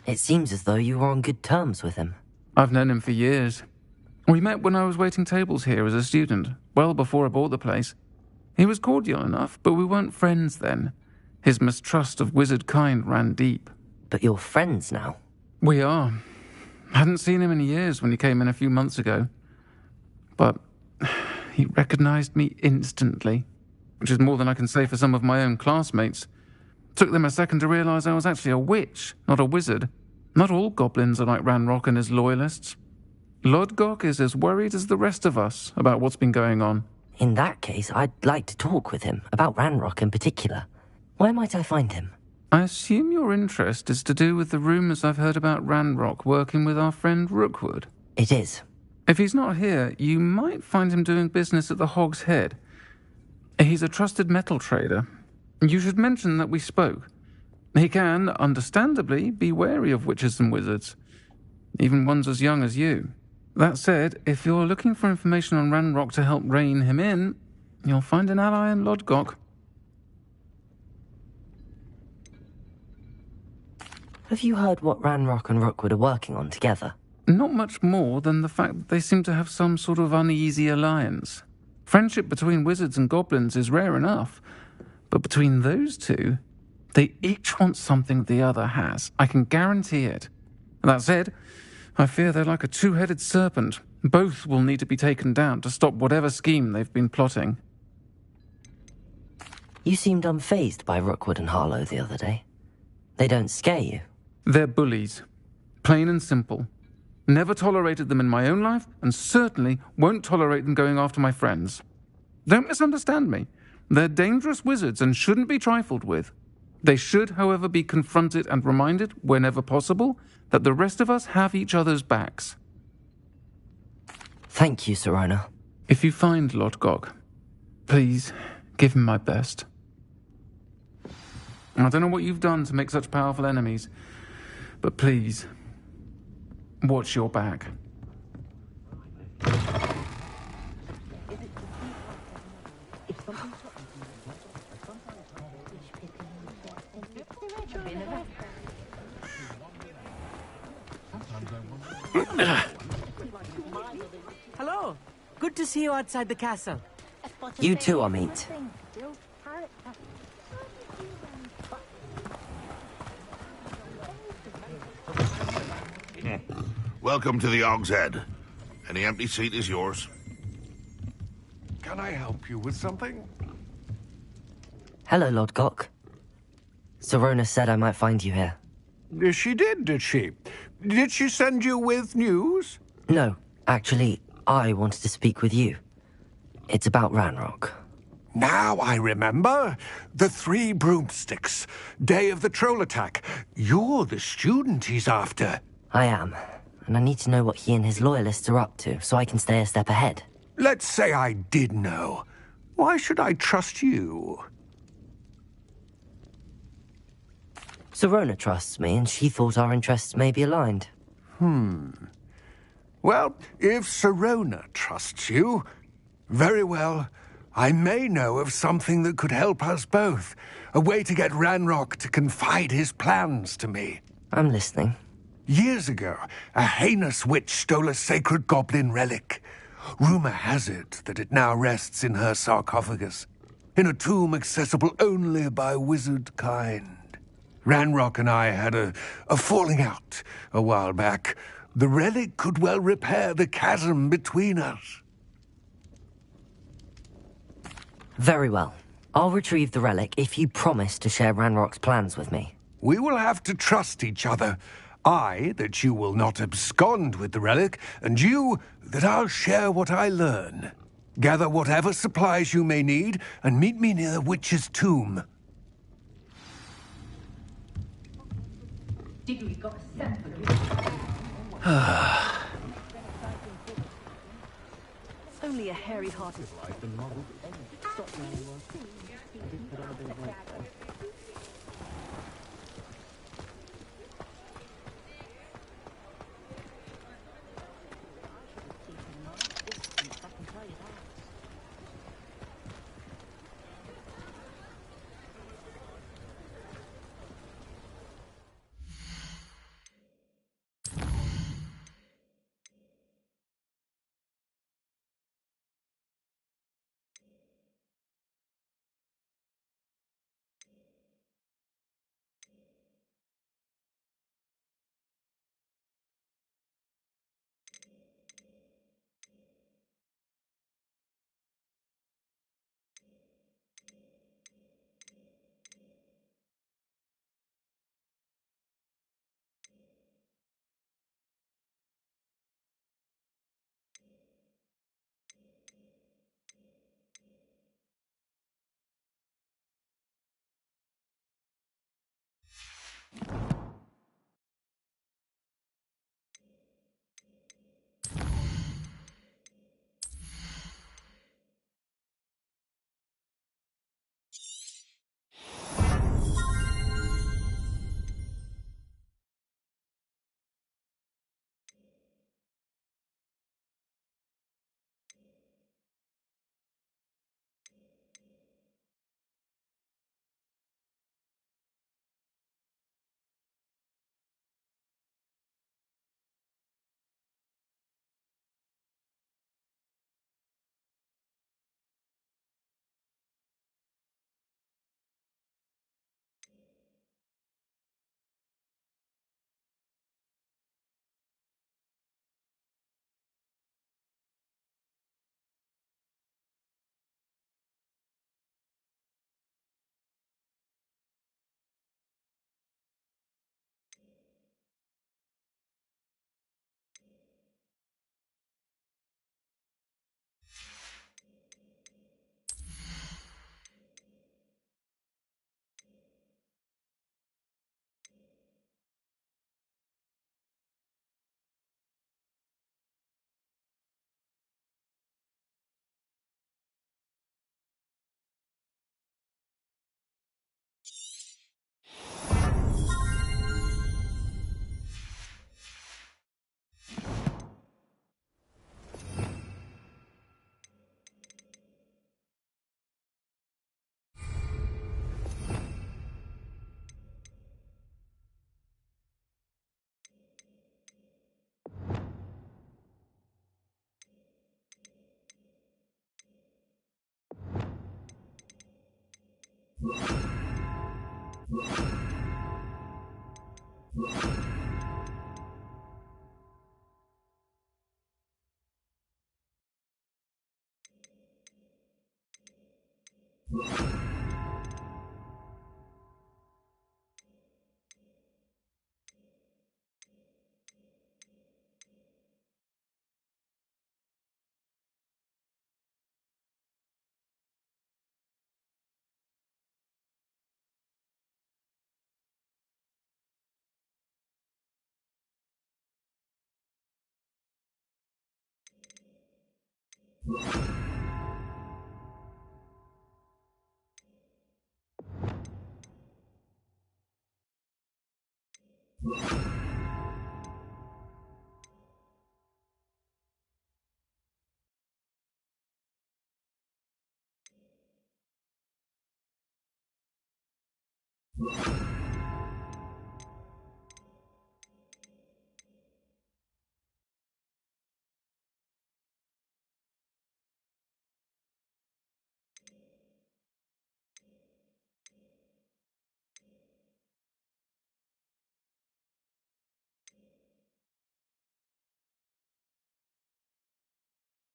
It seems as though you were on good terms with him. I've known him for years. We met when I was waiting tables here as a student, well before I bought the place. He was cordial enough, but we weren't friends then. His mistrust of wizard kind ran deep. But you're friends now? We are. Hadn't seen him in years when he came in a few months ago. But he recognized me instantly, which is more than I can say for some of my own classmates. Took them a second to realize I was actually a witch, not a wizard. Not all goblins are like Ranrock and his loyalists. Lodgok is as worried as the rest of us about what's been going on. In that case, I'd like to talk with him, about Ranrock in particular. Where might I find him? I assume your interest is to do with the rumors I've heard about Ranrock working with our friend Rookwood. It is. If he's not here, you might find him doing business at the Hog's Head. He's a trusted metal trader. You should mention that we spoke. He can, understandably, be wary of witches and wizards, even ones as young as you. That said, if you're looking for information on Ranrock to help rein him in, you'll find an ally in Lodgok. Have you heard what Ranrock and Rookwood are working on together? Not much more than the fact that they seem to have some sort of uneasy alliance. Friendship between wizards and goblins is rare enough, but between those two, they each want something the other has. I can guarantee it. That said, I fear they're like a two-headed serpent. Both will need to be taken down to stop whatever scheme they've been plotting. You seemed unfazed by Rookwood and Harlow the other day. They don't scare you. They're bullies. Plain and simple. Never tolerated them in my own life, and certainly won't tolerate them going after my friends. Don't misunderstand me. They're dangerous wizards and shouldn't be trifled with. They should, however, be confronted and reminded, whenever possible, that the rest of us have each other's backs. Thank you, Sirona. If you find Lodgok, please give him my best. I don't know what you've done to make such powerful enemies, but please, watch your back. Hello. Good to see you outside the castle. You too, Amit. Welcome to the Hog's Head. Any empty seat is yours. Can I help you with something? Hello, Lodgok. Sirona said I might find you here. She did she? Did she send you with news? No, actually, I wanted to speak with you. It's about Ranrock. Now I remember. The 3 broomsticks. Day of the troll attack. You're the student he's after. I am, and I need to know what he and his loyalists are up to, so I can stay a step ahead. Let's say I did know. Why should I trust you? Sirona trusts me, and she thought our interests may be aligned. Well, if Sirona trusts you, very well. I may know of something that could help us both. A way to get Ranrock to confide his plans to me. I'm listening. Years ago, a heinous witch stole a sacred goblin relic. Rumor has it that it now rests in her sarcophagus. in a tomb accessible only by wizard kind. Ranrock and I had a falling out a while back. The relic could well repair the chasm between us. Very well. I'll retrieve the relic if you promise to share Ranrock's plans with me. We will have to trust each other. I, that you will not abscond with the relic, and you, that I'll share what I learn. Gather whatever supplies you may need, and meet me near the witch's tomb. Diggory got a sample of It's only a hairy-hearted life and model. Stop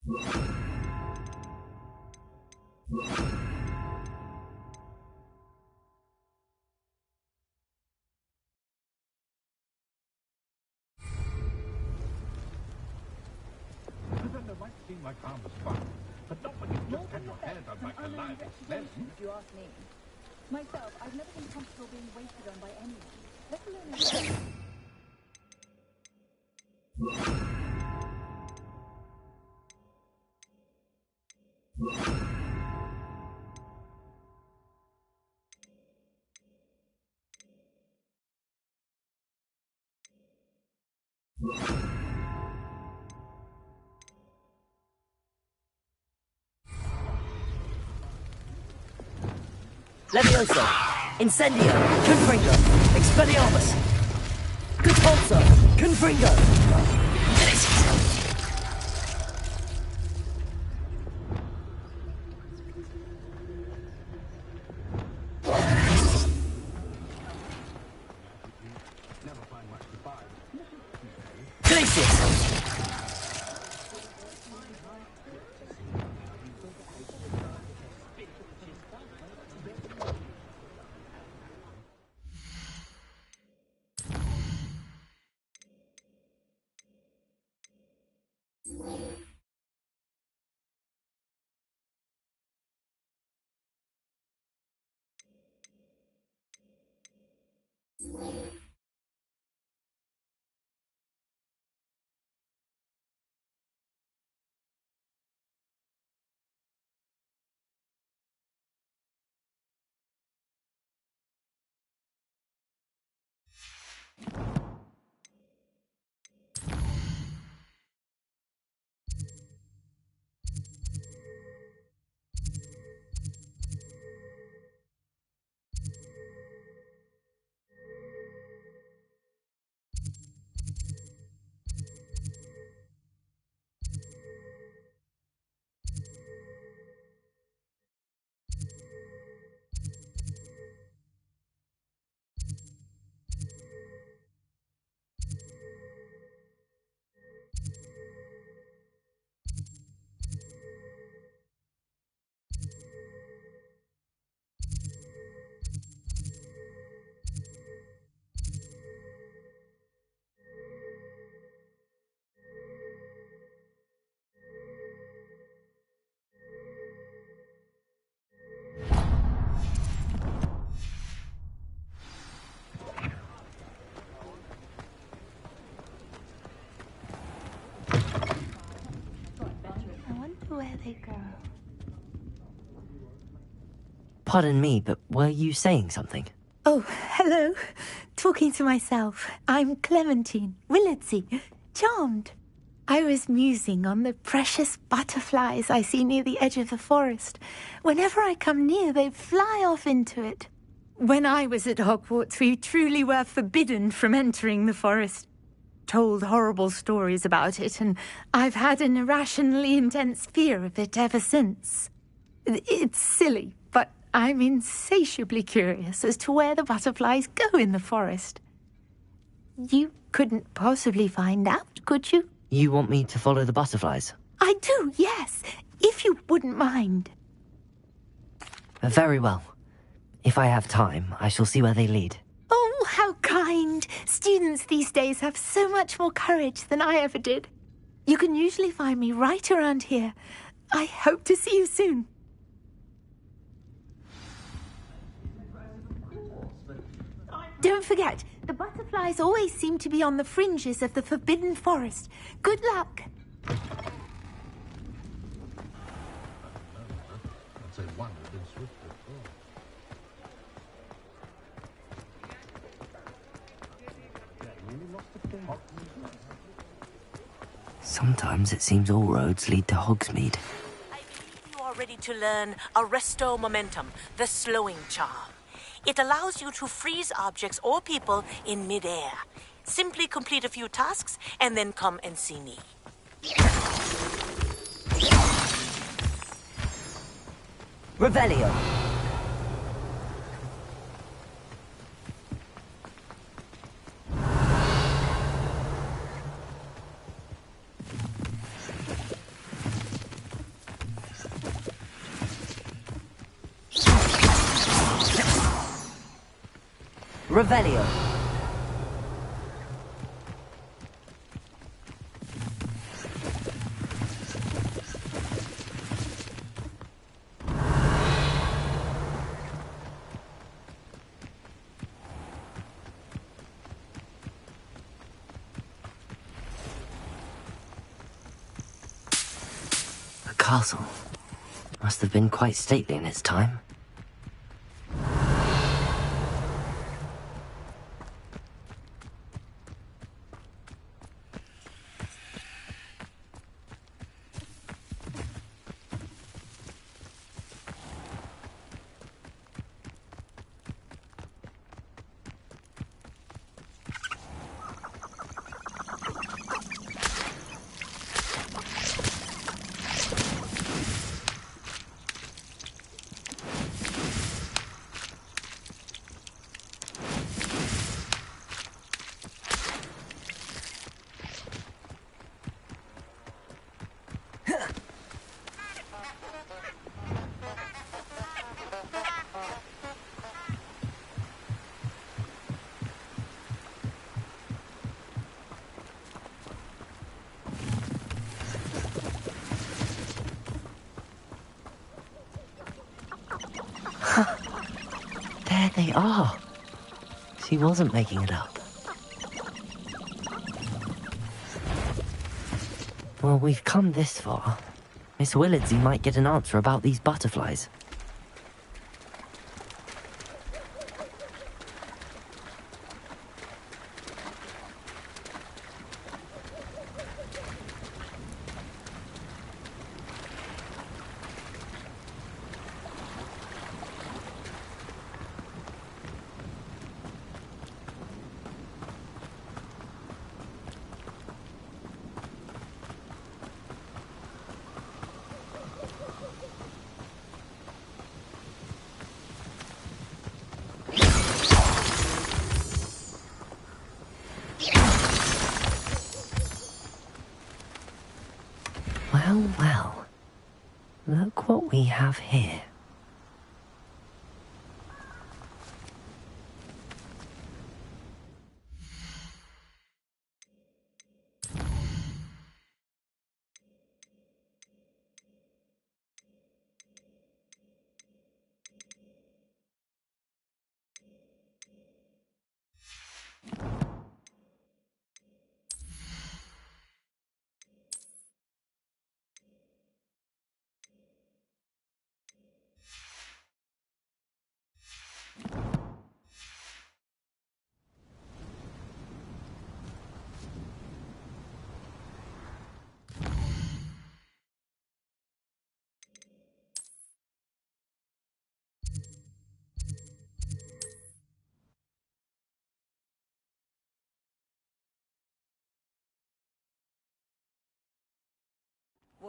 Defender might seem like harmless fun, but not when you've just had your hands on like alive explosives. If you ask me. Myself, I've never been comfortable being waited on by anyone, let alone Levioso, Incendio, Confringo, Expelliarmus, Catapulta, Confringo. Glacius. Where they go. Pardon me, but were you saying something? Oh, hello. Talking to myself. I'm Clementine Willardsey. Charmed. I was musing on the precious butterflies I see near the edge of the forest. Whenever I come near, they fly off into it. When I was at Hogwarts, we truly were forbidden from entering the forest. Told horrible stories about it, and I've had an irrationally intense fear of it ever since. It's silly, but I'm insatiably curious as to where the butterflies go in the forest. You couldn't possibly find out, could you? You want me to follow the butterflies? I do, yes, if you wouldn't mind. Very well. If I have time, I shall see where they lead. Oh, how kind. Students these days have so much more courage than I ever did. You can usually find me right around here. I hope to see you soon. Don't forget, the butterflies always seem to be on the fringes of the Forbidden Forest. Good luck. Sometimes it seems all roads lead to Hogsmeade. You are ready to learn Arresto Momentum, the slowing charm. It allows you to freeze objects or people in midair. Simply complete a few tasks and then come and see me. Revelio. Revelio. The castle must have been quite stately in its time. There they are. She wasn't making it up. Well, we've come this far. Miss Willardsey might get an answer about these butterflies. Well, well. Look what we have here.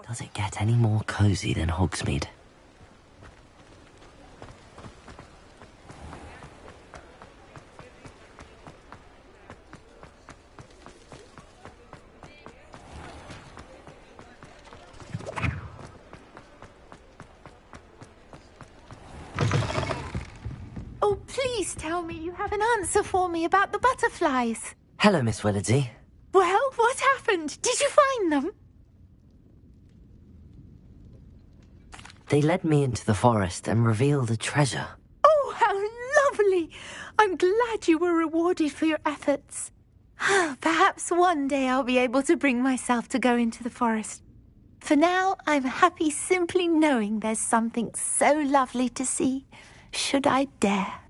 Does it get any more cozy than Hogsmeade? Oh, please tell me you have an answer for me about the butterflies. Hello, Miss Willardsey. Well, what happened? Did you find them? They led me into the forest and revealed a treasure. Oh, how lovely! I'm glad you were rewarded for your efforts. Perhaps one day I'll be able to bring myself to go into the forest. For now, I'm happy simply knowing there's something so lovely to see, should I dare.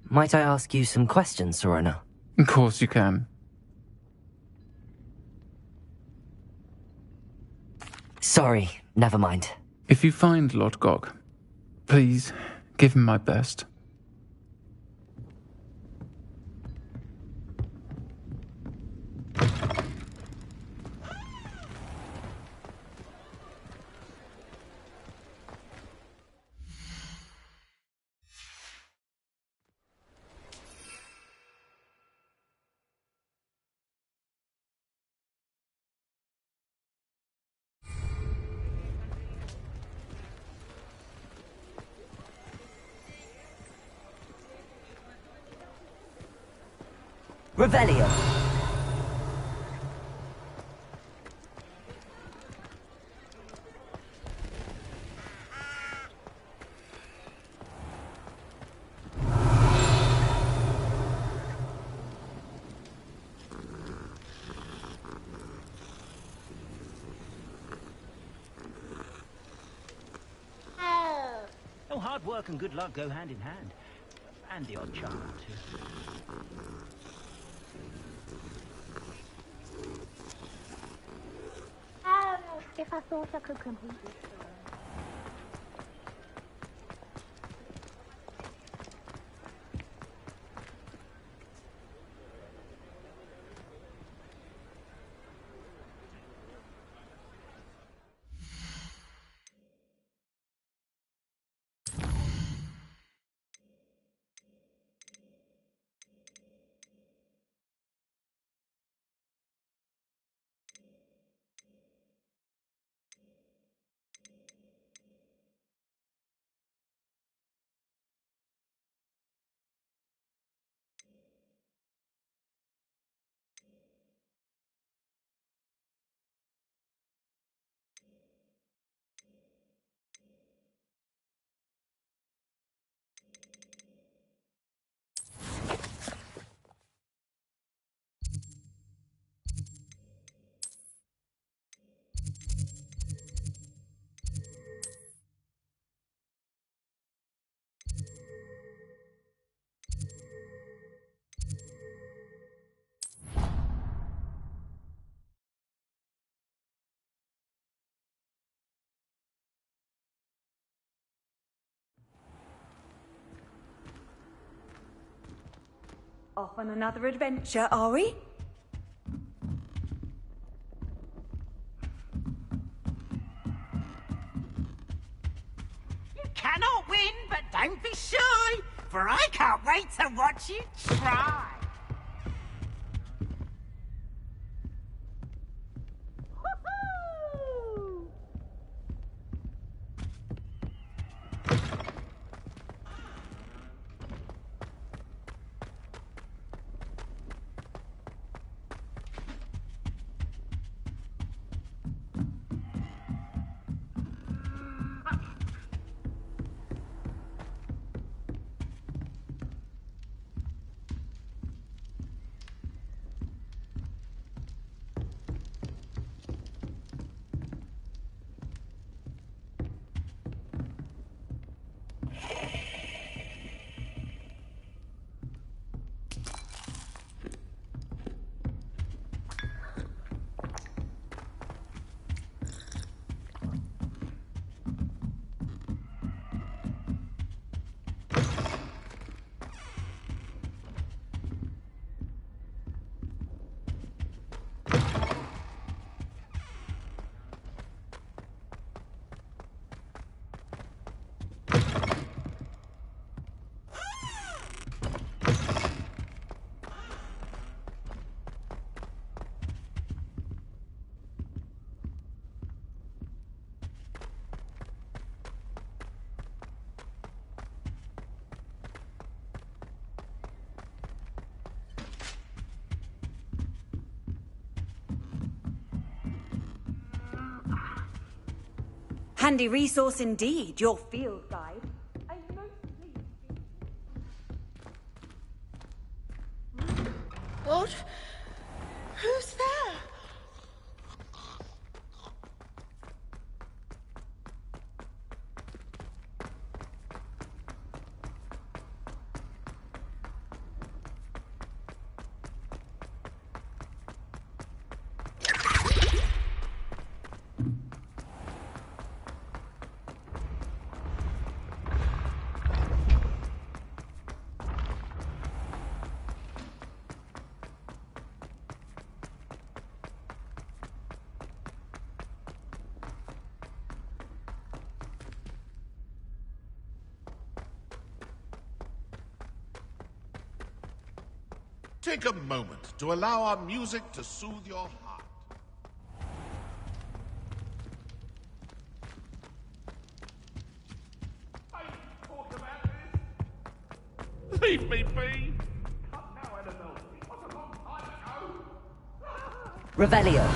Might I ask you some questions, Serona? Of course you can. Sorry, never mind. If you find Lord Gog, please give him my best. Revelio. Oh, hard work and good luck go hand in hand. And the odd charm, too. If I thought I could complete this. Off on another adventure, are we? You cannot win, but don't be shy, for I can't wait to watch you try. Handy resource indeed, your field guide. I'm most pleased. What? Who's there? Take a moment to allow our music to soothe your heart. Talk about this. Leave me be. Cut now, Annabelle. What a long Revelio.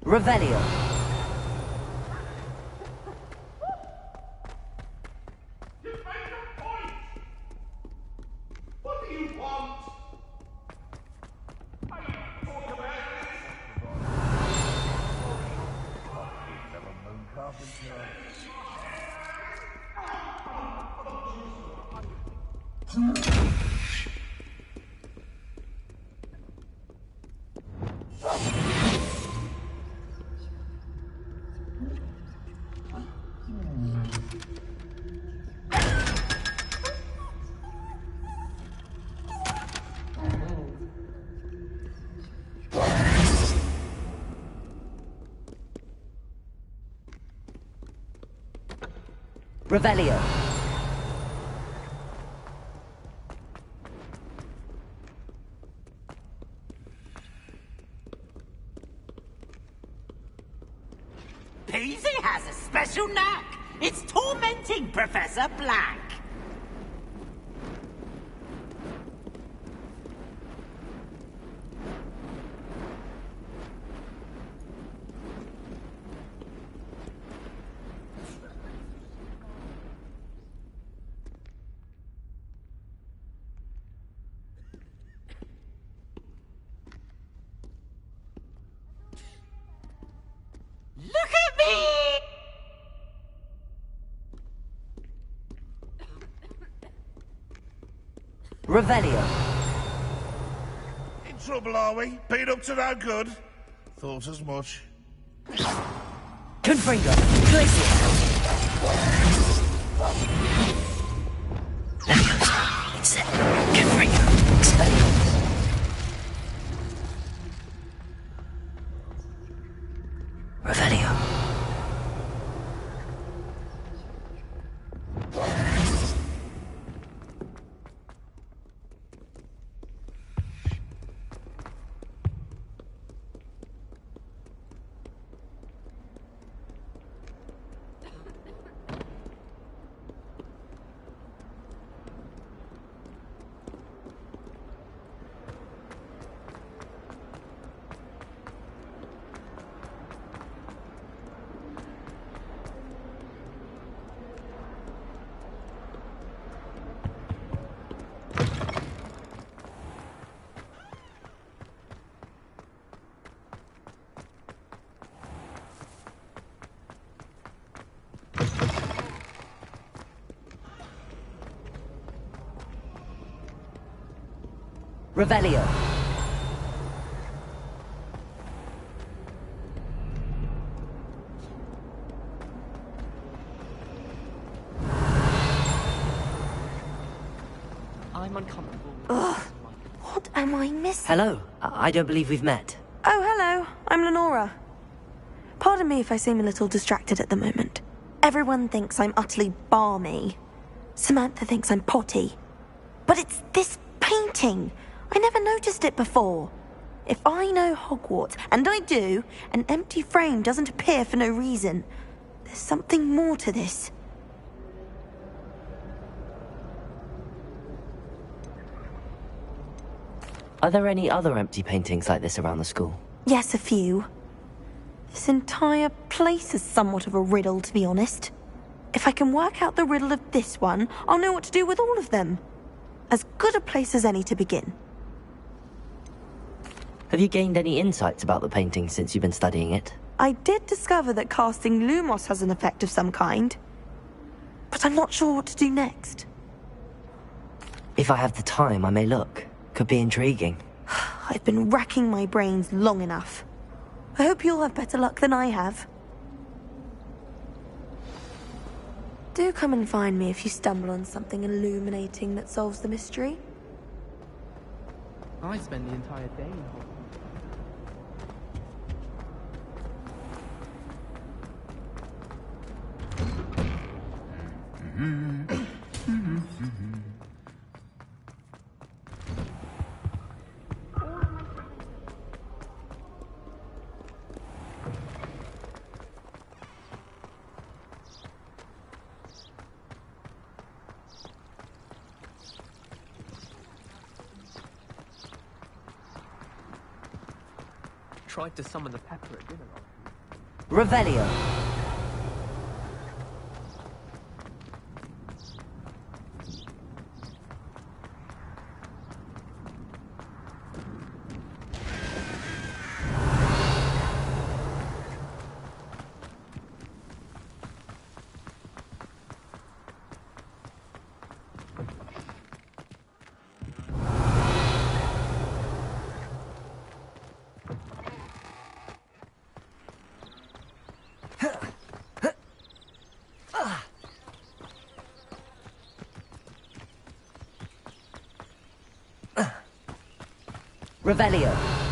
Revelio. What do you want? Revelio. Peasy has a special knack. It's tormenting Professor Black. Look at me! Revelio. In trouble, are we? Been up to no good? Thought as much. Confringo. Glacier. Confringo. Expelliarmus. Revelio. Revelio. I'm uncomfortable. Ugh. What am I missing? Hello. I don't believe we've met. Oh, hello. I'm Lenora. Pardon me if I seem a little distracted at the moment. Everyone thinks I'm utterly balmy. Samantha thinks I'm potty. But it's this painting. I never noticed it before. If I know Hogwarts, and I do, an empty frame doesn't appear for no reason. There's something more to this. Are there any other empty paintings like this around the school? Yes, a few. This entire place is somewhat of a riddle, to be honest. If I can work out the riddle of this one, I'll know what to do with all of them. As good a place as any to begin. Have you gained any insights about the painting since you've been studying it? I did discover that casting Lumos has an effect of some kind. But I'm not sure what to do next. If I have the time, I may look. Could be intriguing. I've been racking my brains long enough. I hope you'll have better luck than I have. Do come and find me if you stumble on something illuminating that solves the mystery. I spend the entire day in Tried to summon the pepper at dinner. Revelio. Revelio.